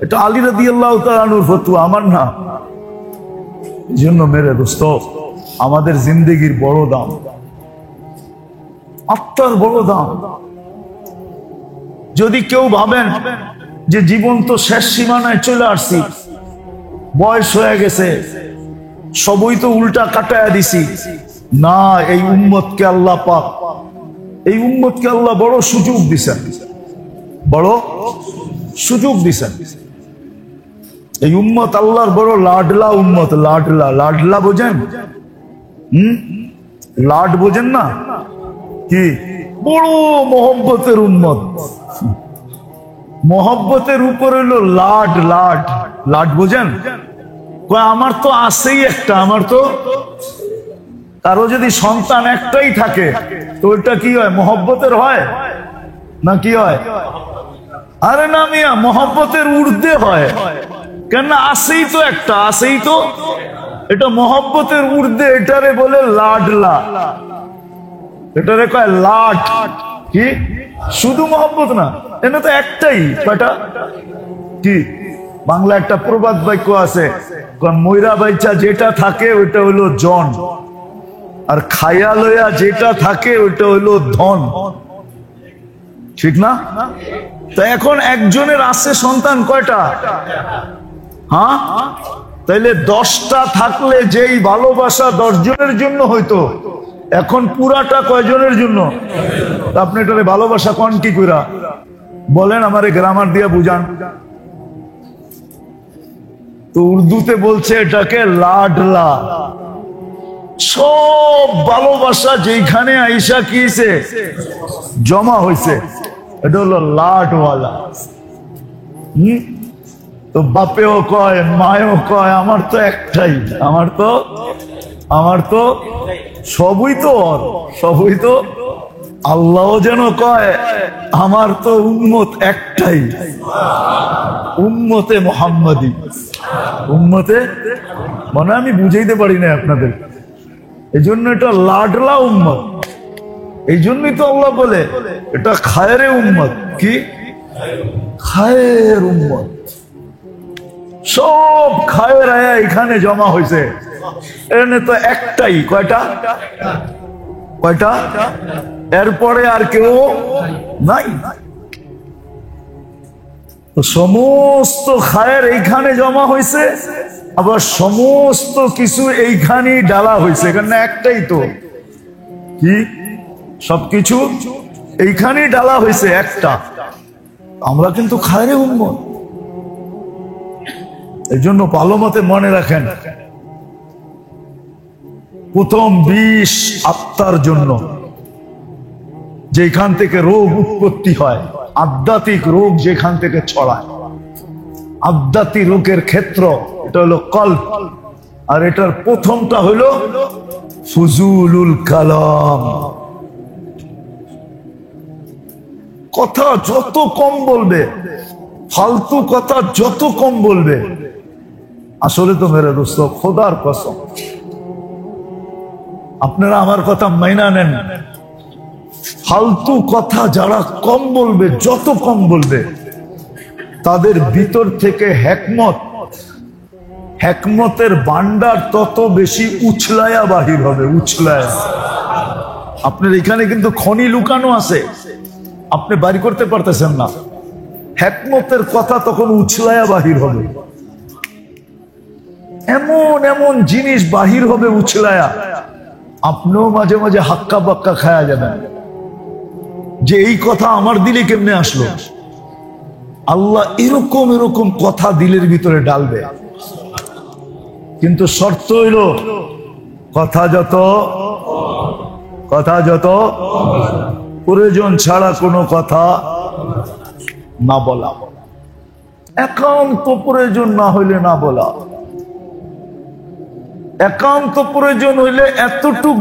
এটা আলী রাদিয়াল্লাহু তাআলা আনহুর ফতোয়া, আমার না। এজন্য মেরে দোস্ত, আমাদের জিন্দেগির বড় দাম, আত্মার বড় দাম। যদি কেউ ভাবেন যে জীবন তো শেষ সীমানায় চলে আসছি, বয়স হয়ে গেছে, সবই তো উল্টা কাটায়া দিছি, না, এই উম্মতকে আল্লাহ পাক, এই উম্মতকে আল্লাহ বড় সুযোগ দিছেন, বড় সুযোগ দিছেন। এই উম্মত আল্লাহর বড় লাডলা উম্মত। লাডলা, লাডলা বোঝেন? লাড বোঝেন না কি? বড় মোহব্বতের উম্মত। মোহব্বতের উপর হলো লাড। লাড, লাড বোঝেন? আমার তো আছেই একটা, আমার তো, কারো যদি সন্তান একটাই থাকে তো ওটা কি হয়? মোহব্বতের হয় না কি হয়? আরে না মিয়া, মোহব্বতের ঊর্ধ্বে হয়। কেন? আছেই তো একটা, আছেই তো, এটা মোহব্বতের ঊর্ধ্বে। এটারে বলে লাডলা, এটারে কয় লাড। কি শুধু মোহব্বত না, এটা তো একটাই। কয়টা? কি বাংলা একটা প্রবাদ বাক্য আছে, ময়রা বাইচা যেটা থাকে ওইটা হইলো জন, আর খায়া লইয়া যেটা থাকে ওইটা হইলো ধন। ঠিক না? তা এখন একজনের আছে সন্তান কয়টা? হ্যাঁ, তাইলে 10টা থাকলে যেই ভালোবাসা 10 জনের জন্য হইতো, এখন পুরাটা কয়জনের জন্য? আপনি এটারে ভালোবাসা কোন কি কইরা বলেন? আমারে গ্রামার দিয়া বুঝান তো। উর্দুতে বলছে এটাকে লাডলা। সব ভালোবাসা যেখানে আইসা কিছে জমা হইছে, এটা হলো লাডওয়ালা। তো বাপেও কয়, মায়েও কয়, আমার তো একটাই, আমার তো সবই তো ওর, সবই তো। আল্লাহ যেন কয়, আমার তো উম্মত একটাই, উম্মতে মুহাম্মাদি। উম্মতে মানে আমি বুঝাইতে পারি না আপনাদের, এই জন্য এটা লাডলা উম্মত। এই জন্যই তো আল্লাহ বলে এটা খায়রে উম্মত। কি খায়ের উম্মত? সব খায়ের আয়া এখানে জমা হয়েছে, এখানে তো একটাই। কয়টা? কয়টা? এরপরে আর কেউ নাই। সমস্ত খায়ের এইখানে জমা হয়েছে, আবার সমস্ত কিছু এইখানেই ডালা হয়েছে। এখানে একটাই তো। কি সবকিছু এইখানেই ডালা হয়েছে একটা। আমরা কিন্তু খায়রে উম্মত। এই জন্য ভালো মতে মনে রাখেন, প্রথম বিষ আত্মার জন্য, যেখান থেকে রোগ উৎপত্তি হয়, আধ্যাত্মিক রোগ যেখান থেকে ছড়ায়, আধ্যাত্মিক রোগের ক্ষেত্র এটা হলো কল্প। আর এটার প্রথমটা হলো ফুজুলুল কালাম। কথা যত কম বলবে, ফালতু কথা যত কম বলবে, আসলে তো মেরে দোস্ত খোদার কসম, আপনারা আমার কথা মাইনা নেন, ফালতু কথা যারা কম বলবে, যত কম বলবে, তাদের ভিতর থেকে হেকমতের ভান্ডার তত বেশি উছলায়া বাহির হবে। উছলায়া। আপনার এখানে কিন্তু খনি লুকানো আছে, আপনি বাড়ি করতে পারতেছেন না। হেকমতের কথা তখন উছলায়া বাহির হবে। এমন এমন জিনিস বাহির হবে উছলায়া, আপনিও মাঝে মাঝে হাক্কা বাক্কা খায়া যাবেন যে এই কথা আমার দিলে কেমনে আসলো। আল্লাহ এরকম এরকম কথা দিলের ভিতরে ডালবে, কিন্তু শর্ত হইল কথা যত প্রয়োজন ছাড়া কোনো কথা না বলা। একান্ত প্রয়োজন না হইলে না বলা, একান্ত প্রয়োজন হইলে এতটুক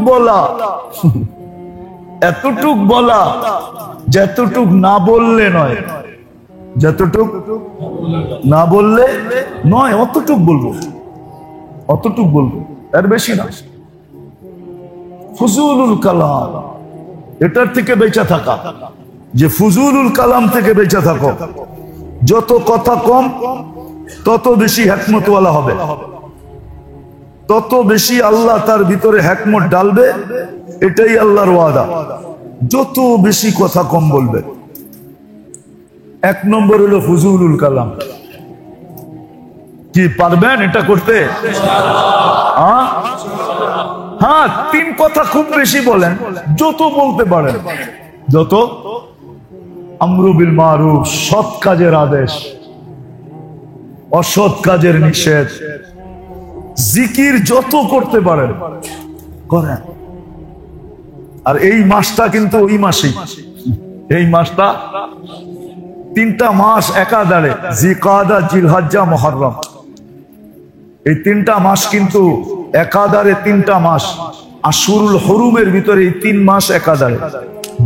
বলা, যতটুক না বললে নয়। যতটুক না বললে নয়, অতটুক বলবো, অতটুক বলবো, এর বেশি না। ফুজুলুল কালাম, এটার থেকে বেঁচে থাকা, যে ফুজুলুল কালাম থেকে বেঁচে থাকো। যত কথা কম তত বেশি হিকমতওয়ালা হবে, তত বেশি আল্লাহ তার ভিতরে হিকমত ডালবে। এটাই আল্লাহর ওয়াদা। যত বেশি কথা কম বলবে। এক নম্বর হলো ফুজুলুল কালাম। কি পারবেন এটা করতে? হ্যাঁ, তিন কথা খুব বেশি বলেন, যত বলতে পারেন যত। আমরু বিল মারুফ, সৎ কাজের আদেশ, অসৎ কাজের নিষেধ। জিকির যত করতে পারেন করেন। আর এই মাসটা কিন্তু ওই মাসেই, এই মাসটা তিনটা মাস একাধারে, জিকাদা, জিলহজ্জা, মুহররম। এই তিনটা মাস কিন্তু একাধারে, তিনটা মাস আশুরুল হুরুমের ভিতরে এই তিন মাস একাধারে,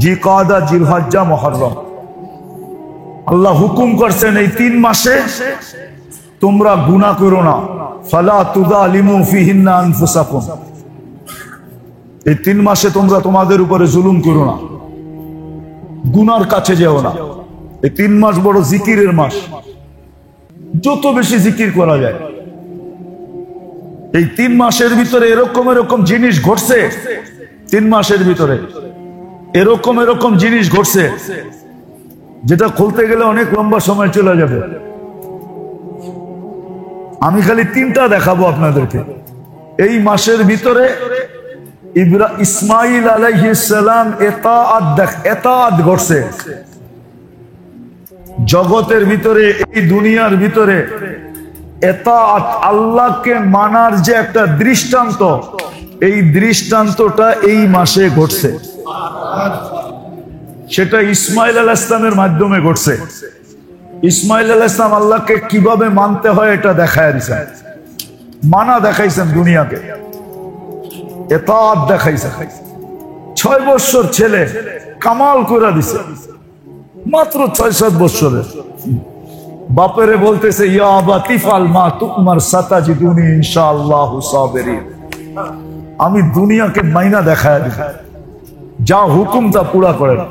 জিকাদা, জিলহজ্জা, মুহররম। আল্লাহ হুকুম করছেন এই তিন মাসে তোমরা গুনাহ করো না। ফালা তুযালিমু ফিহিন্না আনফুসাকুম। এই তিন মাসে তোমরা তোমাদের উপরে জুলুম করো না, গুনার কাছে যেও না। এই তিন মাস বড় জিকিরের মাস, যত বেশি জিকির করা যায়। এই তিন মাসের ভিতরে এরকম এরকম জিনিস ঘটছে, তিন মাসের ভিতরে এরকম এরকম জিনিস ঘটছে যেটা খুলতে গেলে অনেক লম্বা সময় চলে যাবে। আমি খালি তিনটা দেখাবো আপনাদেরকে। এই মাসের ভিতরে ইসমাইল আলাইহিস সালাম এতাআত ঘটছে। জগতের ভিতরে, এই দুনিয়ার ভিতরে এতাআত, আল্লাহকে মানার যে একটা দৃষ্টান্ত, এই দৃষ্টান্তটা এই মাসে ঘটছে। সেটা ইসমাইল আলাইহিস সালামের মাধ্যমে ঘটছে। ইসমাইল আলাইহিস সালাম আল্লাহকে কিভাবে মানতে হয় এটা দেখায় দিয়েছেন, মানা দেখাইছেন দুনিয়াকে, এতাআত দেখাইছেন। 6 বছর ছেলে কামাল করে দিছে, মাত্র 6-7 বছরের। বাপেরে বলতেছে, ইয়া আবাতি ফাল মা তুমার সাতাজিদুনি ইনশাআল্লাহু সাবিরিন। আমি দুনিয়াকে মাইনা দেখায় দিই, যা হুকুম তা পুরা করেন।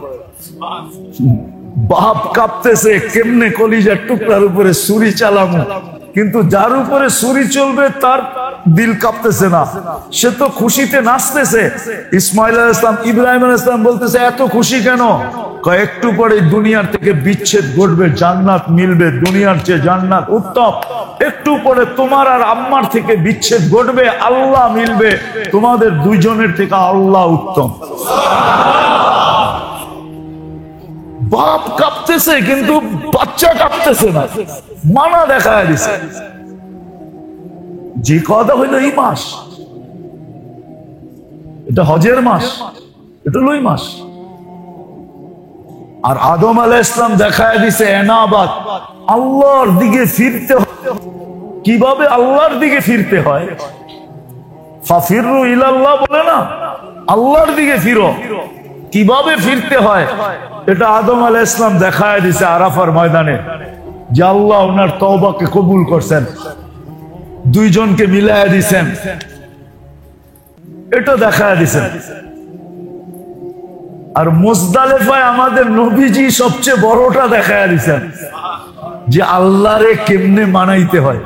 বাপ কাঁপতেছে, কেমনে কলিজার টুকরার উপরে ছুরি চালামু, কিন্তু যার উপরে ছুরি চলবে তার দিল কাঁপতেছে না, সে তো খুশিতে নাচতেছে। ইসমাইল আলাইহিস সালাম, ইব্রাহিম আলাইহিস সালাম বলতেছে, এত খুশি কেন? একটু পরে দুনিয়ার থেকে বিচ্ছেদ ঘটবে, জান্নাত মিলবে, দুনিয়ার চেয়ে জান্নাত উত্তম। একটু পরে তোমার আর আম্মার থেকে বিচ্ছেদ ঘটবে, আল্লাহ মিলবে, তোমাদের দুইজনের থেকে আল্লাহ উত্তম। বাপ কাঁপতেছে কিন্তু বাচ্চা কাঁপতেছে না, মানা দেখায় দিছে। যে কথা হইল এই মাস, এটা হজের মাস, এটা হলো এই মাস। আর আদম আলাইহিস সালাম দেখায় দিছে এনাবাত, আল্লাহর দিকে ফিরতে হয়। কিভাবে আল্লাহর দিকে ফিরতে হয়? ফাফিরু ইলাল্লাহ বলে না, আল্লাহর দিকে ফিরো। কিভাবে ফিরতে হয় এটা আদম আলাইহিস সালাম দেখায় দিছে আরাফার ময়দানে, যে আল্লাহ ওনার তওবাকে কবুল করছেন, দুইজনকে মিলায়া দিছেন, এটা দেখায় দিছেন। আর মুজদালিফায় আমাদের নবীজি সবচেয়ে বড়টা দেখায় দিছেন, যে আল্লাহরে কেমনে মানাইতে হয়।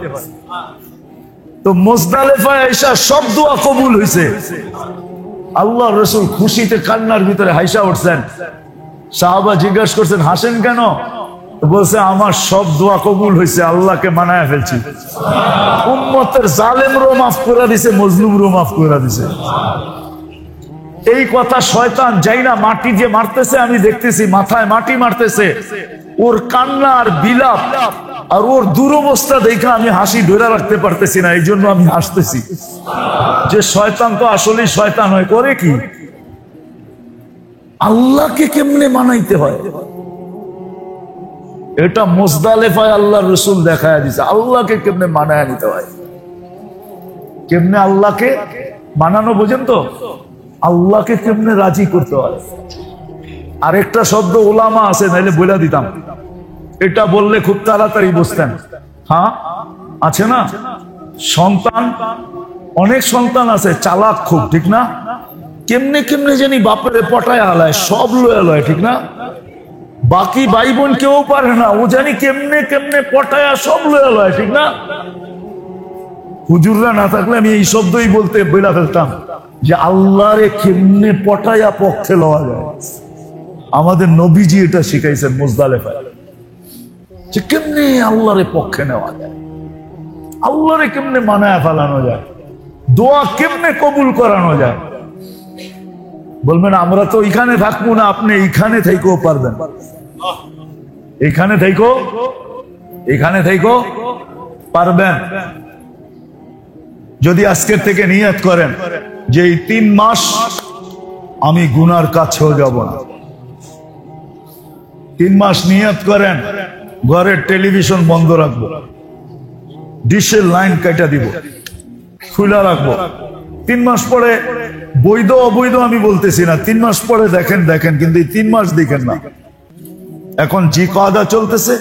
তো মুজদালিফায় এসে সব দোয়া কবুল হয়েছে। আল্লাহ রাসূল খুশিতে কান্নার ভিতরে হাসা উঠছেন। সাহাবা জিজ্ঞাসা করছেন, হাসেন কেন? বলছে, আমার সব দোয়া কবুল হয়েছে, আল্লাহকে মানায় ফেলছি। উম্মতের জালেমরও মাফ করে দিছে, মজলুমরও মাফ করে দিছে। এই কথা শয়তান যাই না মাটি দিয়ে মারতেছে, আমি দেখতেছি মাথায় মাটি মারতেছে, ওর কান্না আর বিলাপ আর ওর দুরবস্থা দেখে আমি হাসি ধরে রাখতে পারতেছি না, এই জন্য আমি হাসতেছি। যে শয়তান তো আসলেই শয়তান হয়, করে কি? আল্লাহকে কেমনে মানাইতে হয় এটা মুজদালিফায় আল্লাহর রাসূল দেখায় দিছে, আল্লাহকে কেমনে মানায় নিতে হয়। কেমনে আল্লাহকে মানানো বোঝেন তো? আল্লাহকে কেমনে রাজি করতে হয়। আরেকটা শব্দ ওলামা আছে, নাইলে বলে দিতাম। এটা বললে খুব তাড়াতাড়ি বুঝতেন। হ্যাঁ, আছে না সন্তান, অনেক সন্তান আছে চালাক খুব, ঠিক না? কেমনে কেমনে জানি বাপের পটায় হালায়, সব লয়ে লয়, ঠিক না? বাকি ভাই বোন কেউ পারে না, ও জানি কেমনে কেমনে পটায়া সব লয়ে লয়, ঠিক না? হুজুররা না থাকলে আমি এই শব্দই বলতে বেলা ফেলতাম যে আল্লাহরে কেমনে পটায়া পক্ষে লওয়া যায়। আমাদের নবীজি এটা শিখাইছেন মুজদালেফায়, যে কেমনে আল্লাহরে পক্ষে নেওয়া যায়, আল্লাহরে কেমনে মানায় ফেলানো যায়, দোয়া কেমনে কবুল করানো যায়। বলবেন আমরা তো এখানে থাকবো না, আপনি এইখানে থেকেও পারবেন, এখানে থেকেও পারবেন যদি আজকের থেকে নিয়ত করেন যে এই 3 মাস আমি গুনার কাছেও যাব না। 3 মাস নিয়ত করেন ঘরের টেলিভিশন বন্ধ রাখবো, ডিশের লাইন কেটে দিব, খোলা রাখবো। 3 মাস পরে বৈধ অবৈধ আমি বলতেছি না, 3 মাস পরে দেখেন কিন্তু এই 3 মাস দেখেন না। এখন জিকাদা চলতেছে,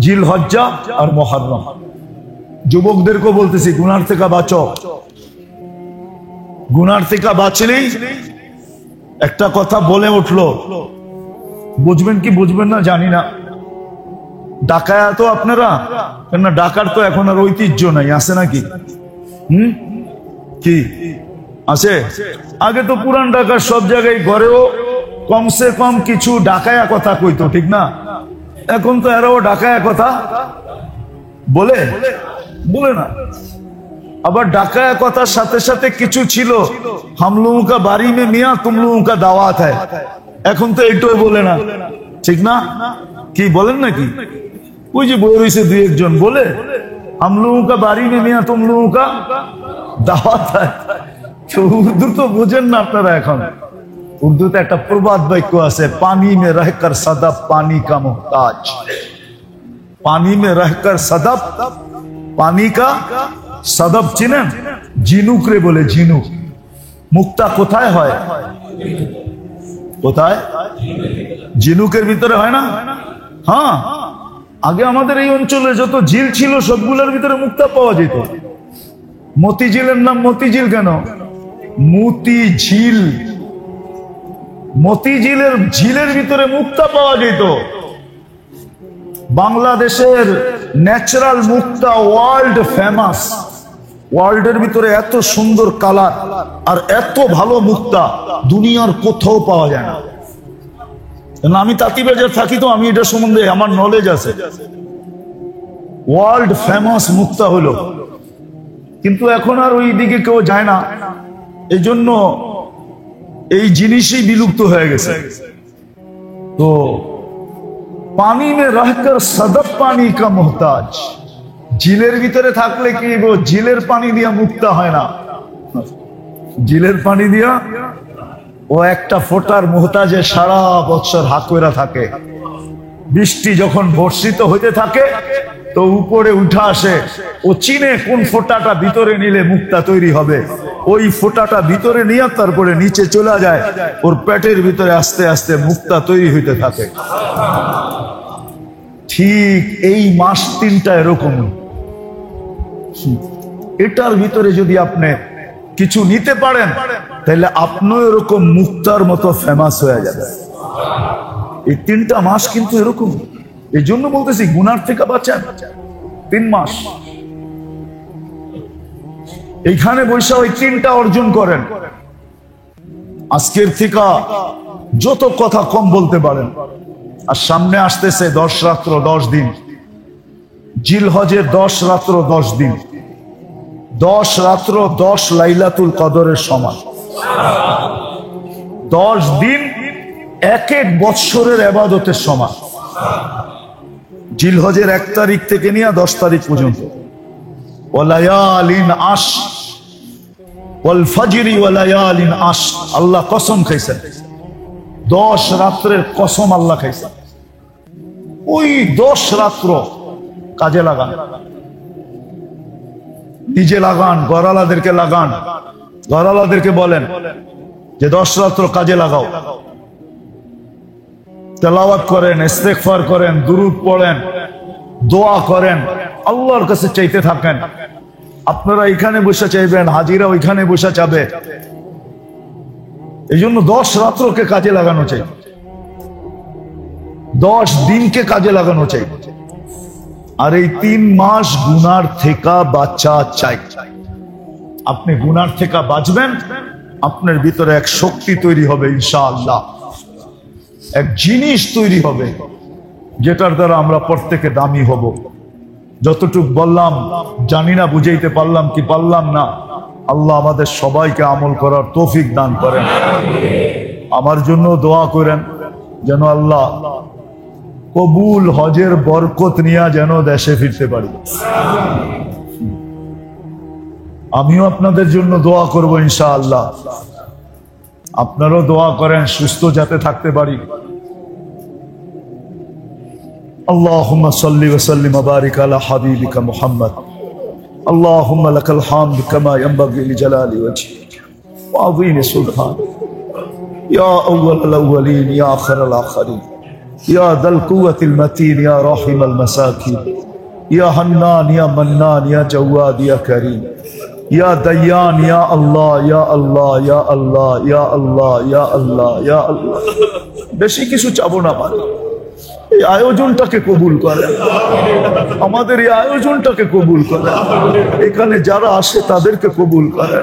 জিলহজ্জা আর মুহররম। যুবকদেরকে বলতেছি গুনার থেকে বাঁচো, গুনার থেকে বাঁচলেই একটা কথা বলে উঠলো, বুঝবেন কি বুঝবেন না জানি না, ডাকায়া তো আপনারা, কেন ডাকার তো এখন আর ঐতিহ্য নাই, আছে নাকি? কি আছে? আগে তো পুরান ঢাকার সব জায়গায় ঘরেও কমসে কম কিছু ডাকায়া কথা কইতো, ঠিক না? এখন তো এরাও ডাকায়া কথা বলে না। আবার ডাকায়া কথার সাথে সাথে কিছু ছিল, হাম লোগোं का बारी में मियां तुम लोगों का दावत है, এখন তো এটাও বলে না, ঠিক না? কি বলেন নাকি? ওই যে বই রয়েছে 2-1 বলে हम लोगों का बारी में मियां तुम लोगों का दावत है। উর্দু তো বুঝেন না আপনারা। এখন উর্দুতে একটা প্রবাদ বাক্য আছে, পানি में रहकर सदब पानी का मोहताज, पानी में रहकर सदब पानी का सदब। চিনেন? ঝিনুক রে বলে, ঝিনুক। মুক্তা কোথায় হয়? কোথায়? ঝিনুকের ভিতরে হয় না? হ্যাঁ, আগে আমাদের এই অঞ্চলে যত ঝিল ছিল সবগুলোর ভিতরে মুক্তা পাওয়া যেত। মতিঝিলের নাম মতিঝিল কেন? মতি ঝিল, মতিঝিলের ঝিলের ভিতরে মুক্তা পাওয়া যেত। বাংলাদেশের ন্যাচারাল মুক্তা ওয়ার্ল্ড ফেমাস, ওয়ার্ল্ডের ভিতরে এত সুন্দর কালার আর এত ভালো মুক্তা দুনিয়ার কোথাও পাওয়া যায় না। আমি তাঁতিবাজার থাকি তো আমি এটা সম্বন্ধে আমার নলেজ আছে। ওয়ার্ল্ড ফেমাস মুক্তা হলো, কিন্তু এখন আর ওই দিকে কেউ যায় না, এই জন্য এই জিনিসই বিলুপ্ত হয়ে গেছে। তো পানি মে রহকর সদব পানি কা মোহতাজ, ঝিলের ভিতরে থাকলে কি ঝিলের পানি দিয়া মুক্তা হয় না, ঝিলের পানি দিয়া ও একটা ফোঁটার মোহতাজে সারা বছর হাকুরা থাকে। বৃষ্টি যখন বর্ষিত হইতে থাকে তো উপরে উঠা আসে, ও চিনে কোন ফোঁটাটা ভিতরে নিলে মুক্তা তৈরি হবে, ওই ফোঁটাটা ভিতরে নিয়ে তারপরে নিচে চলে যায়, ওর পেটের ভিতরে আস্তে আস্তে মুক্তা তৈরি হইতে থাকে। ঠিক এই মাস 3টা এরকম, এটার ভিতরে যদি আপনি কিছু নিতে পারেন তাহলে আপনিও এরকম মুক্তার মতো ফেমাস হয়ে যাবে। এই 3টা মাস কিন্তু এরকম, এই জন্য বলতেছি গুনার থেকে বাঁচেন। 3 মাস এইখানে বৈশা ওই 3টা অর্জন করেন। আজকের থেকে যত কথা কম বলতে পারেন। আর সামনে আসতেছে 10 রাত্র 10 দিন, জিলহজের 10 রাত্র 10 দিন, 10 রাত্র 10 লাইলাতুল কদরের সমান। 10 দিন এক বৎসরের ইবাদতের সমান। জিলহজের 1 তারিখ থেকে নিয়ে 10 তারিখ পর্যন্ত। ওয়ালায়ালিন আশ ওয়াল ফজরি ওয়ালায়ালিন আশ, আল্লাহ কসম খাইছেন, 10 রাত্রের কসম আল্লাহ খাইছেন। ওই 10 রাত্র কাজে লাগান, নিজে লাগান, গরালাদেরকে লাগান, গরালাদেরকে বলেন যে 10 রাত্র কাজে লাগাও। তেলাওয়াত করেন, ইস্তেগফার করেন, দুরূদ পড়েন, দোয়া করেন, আল্লাহর কাছে চাইতে থাকেন। আপনারা এখানে বসে চাইবেন, হাজিরা ওইখানে বসে চাবে। এই জন্য 10 রাত্রকে কাজে লাগানো চাই, 10 দিনকে কাজে লাগানো চাই। আর এই 3 মাস গুনার থেকে বাঁচা চাই। আপনি গুনার থেকে বাঁচবেন, আপনার ভিতরে এক শক্তি তৈরি হবে ইনশাআল্লাহ, এক জিনিস তৈরি হবে যেটার দ্বারা আমরা প্রত্যেকে দামি হব। যতটুক বললাম, জানি না বুঝাইতে পারলাম কি পারলাম না। আল্লাহ আমাদের সবাইকে আমল করার তৌফিক দান করেন। আমার জন্য দোয়া করেন যেন আল্লাহ কবুল হজের বরকত নিয়ে যেন দেশে ফিরতে পারি। আমিও আপনাদের জন্য দোয়া করব ইনশাআল্লাহ। আপনারাও দোয়া করেন সুস্থ যাতে থাকতে পারি। আল্লাহুম্মা সাল্লি ওয়া সাল্লিম ওয়া বারিক আলা হাবিবিকা মুহাম্মদ। আল্লাহুম্মা লাকাল হামদু কামা ইয়ানবাগি লিজালালি ওয়াজহিক ওয়া আযীমি সুবহানাক ইয়া আউওয়ালাল আউওয়ালিন ইয়া আখিরাল আখিরিন ইয়া যাল কুওয়াতিল মাতিন ইয়া রাহিমাল মাসাকিন ইয়া হান্নান ইয়া মান্নান ইয়া জাওয়াদ ইয়া কারীম ইয়া দায়ান ইয়া আল্লাহ ইয়া আল্লাহ ইয়া আল্লাহ ইয়া আল্লাহ ইয়া আল্লাহ ইয়া আল্লাহ। বেশি কিছু চাবো না, মানে এই আয়োজনটাকে কবুল করেন, আমাদের এই আয়োজনটাকে কবুল করেন, এখানে যারা আসে তাদেরকে কবুল করেন।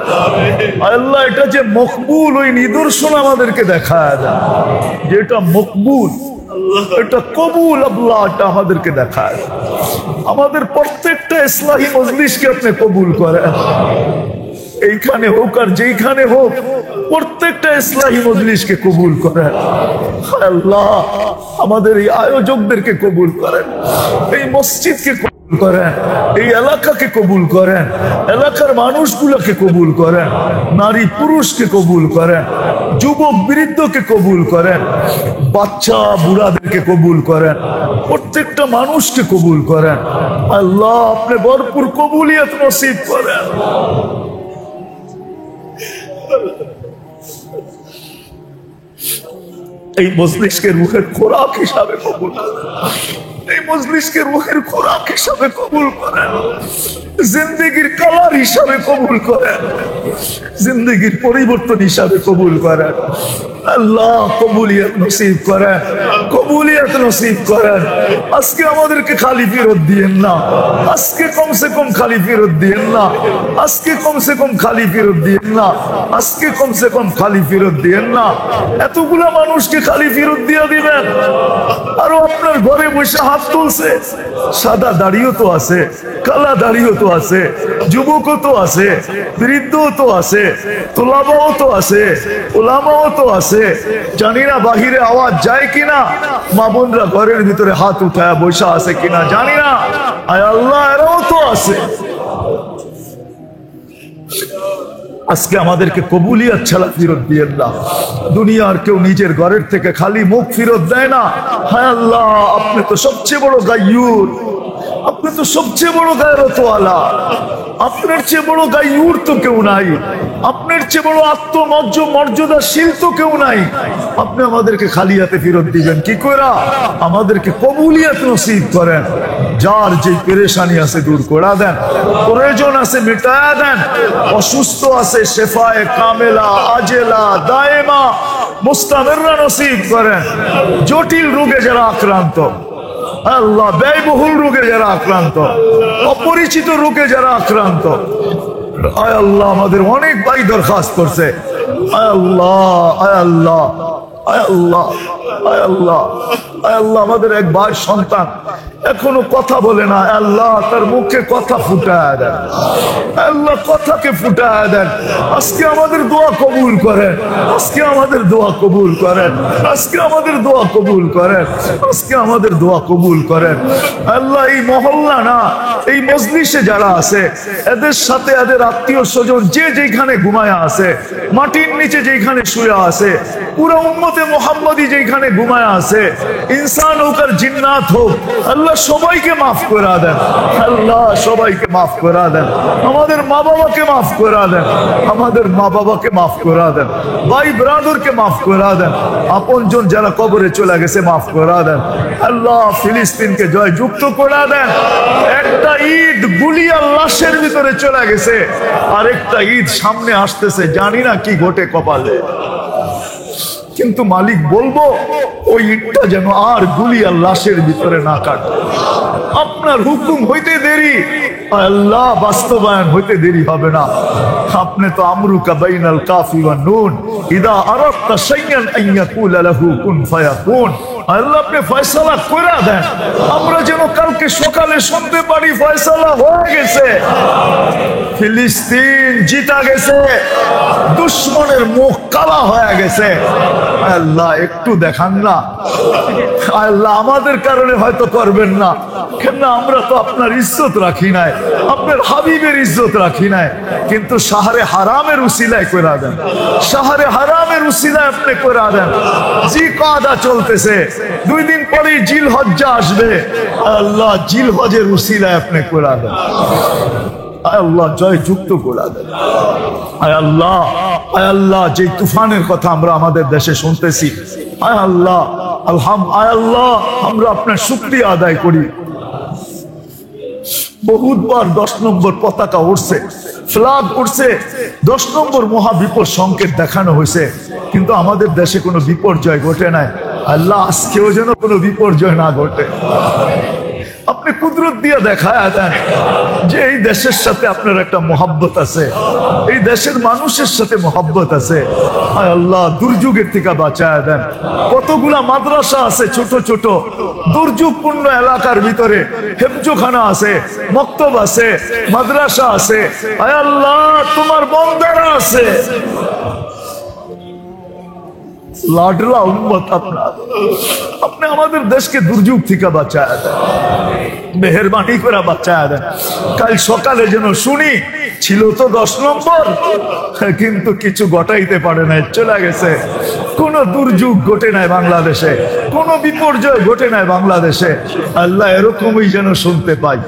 আল্লাহ এটা যে মকবুল, ওই নিদর্শন আমাদেরকে দেখায় দেন, যেটা মকবুল, এটা কবুল আল্লাহ এটা আমাদেরকে দেখায়। আমাদের প্রত্যেকটা ইসলাহি মজলিসকে আপনি কবুল করেন, এইখানে হোক আর যেইখানে হোক, প্রত্যেকটা ইসলাহি মজলিসকে কবুল করেন। আল্লাহ আমাদের এই আয়োজকদেরকে কবুল করেন, এই মসজিদকে কবুল করেন, এই এলাকাকে কবুল করেন, এলাকার মানুষগুলোকে কবুল করেন, নারী পুরুষকে কবুল করেন, যুবক বৃদ্ধকে কবুল করেন, বাচ্চা বুড়াদেরকে কবুল করেন, প্রত্যেকটা মানুষকে কবুল করেন। আল্লাহ আপনি ভরপুর কবুলিয়ত নসিব করেন। এই মজলিসকে রুহের খোরাক হিসাবে কবুল করেন, এই মজলিসকে রুহের খোরাক হিসাবে কবুল করেন, জিন্দগির কালার হিসাবে কবুল করেন, জিন্দগির পরিবর্তন হিসাবে কবুল করেন। আল্লাহ কবুলিয়ত নসিব করেন, কবুলিয়ত নসিব করেন। আজকে আমাদেরকে খালি ফেরত দিয়েন না, আজকে কমসে কম খালি ফেরত দিয়েন না, আজকে কমসে কম খালি ফেরত দিয়েন না, আজকে কমসে কম খালি ফেরত দিয়েন না। এতগুলা মানুষকে খালি ফেরত দিয়ে দিবেন। আরো আপনার ঘরে বসে হাত তুলছে, সাদা দাড়িও তো আছে, কালা দাড়িও তো আছে, যুবকও তো আছে, বৃদ্ধও তো আছে, তোলাবাও তো আছে, ওলামাও তো আছে। জানি না বাহিরে আওয়াজ যায় কিনা, মা বোনরা ঘরের ভিতরে হাত উঠায় বসা আছে কিনা জানি না। আয় আল্লাহ এরাও তো আছে। আজকে আমাদেরকে কবুলিয়ত ছাড়া ফিরত দিয়েন না। দুনিয়ার কেউ নিজের ঘরের থেকে খালি মুখ ফিরত দেয় না। হায় আল্লাহ আপনি তো সবচেয়ে বড় গায়্যুর, আপনি তো সবচেয়ে বড় গায়রতওয়ালা, আপনার চেয়ে বড় গায়্যুর তো কেউ নাই, আপনার চেয়ে বড় মর্যাদাশীল তো কেউ নাই। আপনি আমাদেরকে খালি হাতে ফিরত দিবেন কি করে? আমাদেরকে কবুলিয়ত নসিব করেন। যার যে পেরেশানি আছে দূর করে দেন, প্রয়োজন আছে মিটায়া দেন, অসুস্থ আছে শেফায়ে কামেলা আজেলা দায়েমা মুস্তামিররা নসিব করেন। জটিল রোগে যারা আক্রান্ত, আল্লাহ ব্যয়বহুল রোগে যারা আক্রান্ত, অপরিচিত রোগে যারা আক্রান্ত, আয় আল্লাহ আমাদের অনেক ভাই দরখাস্ত করছে। আয় আল্লাহ, আয় আল্লাহ, আয় আল্লাহ, আয় আল্লাহ, আয় আল্লাহ আমাদের এক ভাই সন্তান এখনো কথা বলে না। আল্লাহ তার মুখে কথা ফুটায় দেন, আল্লাহ কথাকে ফুটায় দেন। আজকে আমাদের দোয়া কবুল করেন, আজকে আমাদের দোয়া কবুল করেন, আজকে আমাদের দোয়া কবুল করেন, আজকে আমাদের দোয়া কবুল করেন। আল্লাহ এই মহল্লা না, এই মজলিসে যারা আছে এদের সাথে এদের আত্মীয় স্বজন যে যেখানে ঘুমায়া আছে, মাটির নিচে যেখানে শুয়ে আছে, পুরো উম্মতে মুহাম্মদী যেখানে ঘুমায়া আছে, ইনসান হোক আর জিন্নাত হোক, আল্লাহ সবাইকে মাফ করে দেন, আল্লাহ সবাইকে মাফ করে দেন, আমাদের মা বাবাকে মাফ করে দেন, আমাদের মা বাবাকে মাফ করে দেন, ভাই ব্রাদারকে মাফ করে দেন, আপনজন যারা কবরে চলে গেছে মাফ করে দেন, আল্লাহ ফিলিস্তিনকে জয় যুক্ত করে দেন। একটা ঈদ গুলিয়া লাশের ভিতরে চলে গেছে, আরেকটা ঈদ সামনে আসতেছে, জানি না কি ঘটে কপালে, কিন্তু মালিক বলবো ওই ঈদটা যেন আর গুলিয়া লাশের ভিতরে না কাটে। আপনার হুকুম হইতে দেরি, আল্লাহ বাস্তবায়ন হইতে দেরি হবে না। আপনি তো আমরুকা বাইনাল কাফি ওয়ান নুন ইদা আরাদতা শাইআন আন ইয়াকুলা লাহু কুন ফায়াকুন। আল্লাহ আপনি ফয়সালা করে দেন, আমরা যেন কালকে সকালে শুনতে পারি ফয়সালা হয়ে গেছে, ফিলিস্তিন জিতা গেছে, দুশ্মনের মুখ কালা হয়ে গেছে। আল্লাহ একটু দেখান না, আল্লাহ আমাদের কারণে হয়তো করবেন না, কেন আমরা তো আপনার ইজ্জত রাখি নাই, আপনার হাবিবের ইজ্জত রাখি নাই, কিন্তু শাহরে হারামের উসিলায় করে দেন, শাহরে হারামের উসিলায় আপনি করে দেন। জি কাদা চলতেছে, 2 দিন পরে জিল হজ্জা আসবে, আল্লাহ জিল হজের উসিলায় আপনি করে দেন, আল্লাহ জয় যুক্ত করে দেন। আয় আল্লাহ, আয় আল্লাহ যে তুফানের কথা আমরা আমাদের দেশে শুনতেছি, আয় আল্লাহ আয় আল্লাহ আমরা আপনার শুকরিয়া আদায় করি। বহুতবার 10 নম্বর পতাকা উঠছে, ফ্ল্যাগ উঠছে, 10 নম্বর মহাবিপদ সংকেত দেখানো হয়েছে, কিন্তু আমাদের দেশে কোনো বিপর্যয় ঘটে নাই। আল্লাহ আজকেও যেন কোনো বিপর্যয় না ঘটে, আপনি কুদরত দিয়ে দেখায় দেন যে এই দেশের সাথে আপনার একটা মহব্বত আছে, এই দেশের মানুষের সাথে মহব্বত আছে। আয় আল্লাহ দুর্যোগের থেকে বাঁচায় দেন। কতগুলা মাদ্রাসা আছে ছোট ছোট দুর্যোগপূর্ণ এলাকার ভিতরে, হেফজোখানা আছে, মক্তব আছে, মাদ্রাসা আছে, আয় আল্লাহ তোমার বন্দারা আছে, লাডলা উম্মত আপনার, আপনি আমাদের দেশকে দুর্যোগ থেকে বাঁচায় দেন, মেহেরবানি করে বাঁচায় দেন। কাল সকালে যেন শুনি ছিল তো 10 নম্বর, কিন্তু কিছু ঘটাইতে পারে নাই, চলে গেছে। কোন দুর্যোগ ঘটে নাই বাংলাদেশে, কোন বিপর্যয় ঘটে নাই বাংলাদেশে। আল্লাহ এরকমই যেন শুনতে পাই।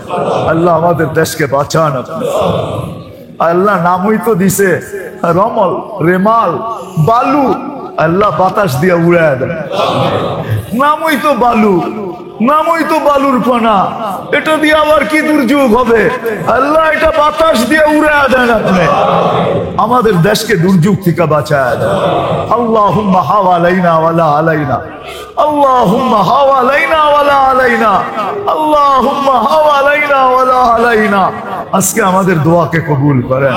আল্লাহ আমাদের দেশকে বাঁচান আপনি। আল্লাহ নামই তো দিছে রমল, রেমাল, বালু, আল্লাহ বাতাস দিয়ে উড়ায় দেন। নামই তো বালু, নামই তো বালুর কণা, এটা দিয়ে আবার কি দুর্যোগ হবে? আল্লাহ এটা বাতাস দিয়ে উড়ায় দেন আপনি, আমাদের দেশকে দুর্যোগ থেকে বাঁচায় দেন। আল্লাহুম্মা হাওয়ালাইনা ওয়ালা আলাইনা, আল্লাহুম্মা হাওয়ালাইনা ওয়ালা আলাইনা, আল্লাহুম্মা হাওয়ালাইনা ওয়ালা আলাইনা। আজকে আমাদের দোয়াকে কবুল করেন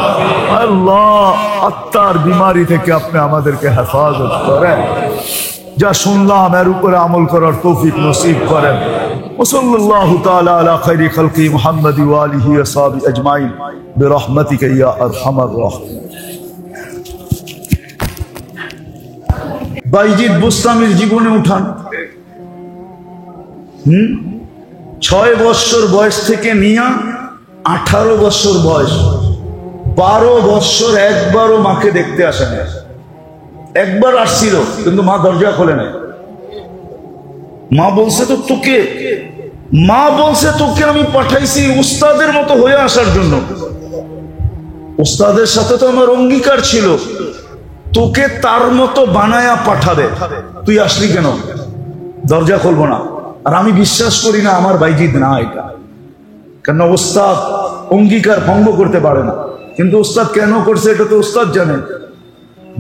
আল্লাহ, আত্মার বিমারি থেকে আপনি আমাদেরকে হেফাজত করেন। যা শুনলাম এর উপরে আমল করার তৌফিক নসিব করেন। ওয়াসাল্লাল্লাহু তাআলা আলা খায়রি খালকি মুহাম্মাদ ওয়া আলিহি ওয়া সাহবিহি আজমাইন বিরহমাতিকা ইয়া আরহামার রাহিমিন। বাইজিদ বুস্তামির জীবনে উঠান। 6 বছর বয়স থেকে নিয়ে 18 বছর বয়স, 12 বছর একবারও মাকে দেখতে আসে না। একবার আসছিল কিন্তু মা দরজা খোলে নাই। মা বলছে তো তোকে, মা বলছে তোকে আমি পাঠাইছি উস্তাদের মতো হয়ে আসার জন্য, উস্তাদের সাথে তো আমার অঙ্গীকার ছিল তোকে তার মতো বানায়া পাঠাবে, তুই আসলি কেন? দরজা খুলবো না। আর আমি বিশ্বাস করি না আমার বাইজিদ না এটা, কেন উস্তাদ অঙ্গীকার ভঙ্গ করতে পারে না। কিন্তু উস্তাদ কেন করছে এটা তো উস্তাদ জানে।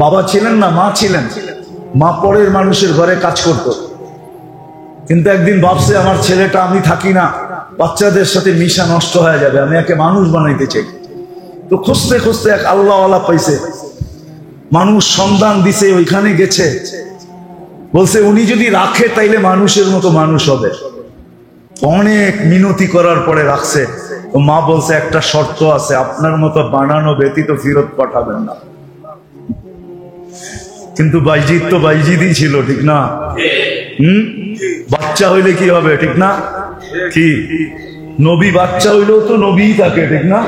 বাবা ছিলেন না, মা ছিলেন, মা পরের মানুষের ঘরে কাজ করত, কিন্তু একদিন ভাবছে আমার ছেলেটা, আমি থাকি না, বাচ্চাদের সাথে মিশা নষ্ট হয়ে যাবে, আমি একে মানুষ বানাইতে চাই। তো খুঁজতে খুঁজতে এক আল্লাহওয়ালা পাইছে, মানুষ সন্ধান দিছে, ওইখানে গেছে, বলছে উনি যদি রাখে তাইলে মানুষের মতো মানুষ হবে। অনেক মিনতি করার পরে রাখছে। তো মা বলছে একটা শর্ত আছে, আপনার মতো বানানো ব্যতীত ফেরত পাঠাবেন না। কিন্তু বাইজিদ তো বাইজিদই ছিল, ঠিক না? বাচ্চা হইলে কি হবে, ঠিক না? কি নবী বাচ্চা হইলেও তো নবীই থাকে, ঠিক না?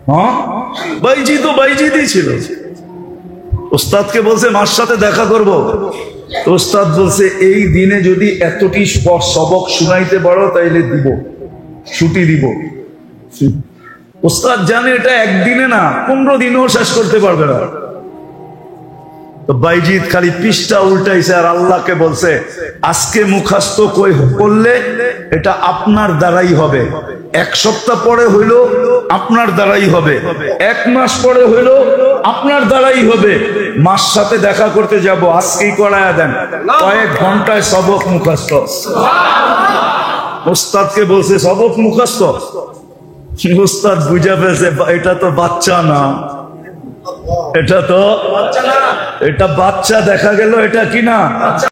হ্যাঁ, বাইজিদ তো বাইজিদই ছিল। উস্তাদকে বলছে মার সাথে দেখা করব, তো ওস্তাদ বলছে এই দিনে যদি এতটি সবক শুনাইতে পারো তাইলে দিব, ছুটি দিব। ওস্তাদ জানে এটা একদিনে না 15 দিনেও শেষ করতে পারবে না। তো বাইজিৎ খালি পৃষ্ঠা উল্টাইছে আর আল্লাহকে বলছে আজকে মুখাস্ত করলে এটা আপনার দ্বারাই হবে, 1 সপ্তাহ পরে হইল আপনার দ্বারাই হবে, 1 মাস পরে হইল আপনার দ্বারাই হবে। মার সাথে দেখা করতে যাব, আজকেই করায়া দেন, কয়েক ঘন্টায় সবক মুখাস্ত। ওস্তাদকে বলছে সবক মুখাস্ত। ওস্তাদ বুঝা পেয়েছে এটা তো বাচ্চা না, এটা বাচ্চা দেখা গেল এটা কি না।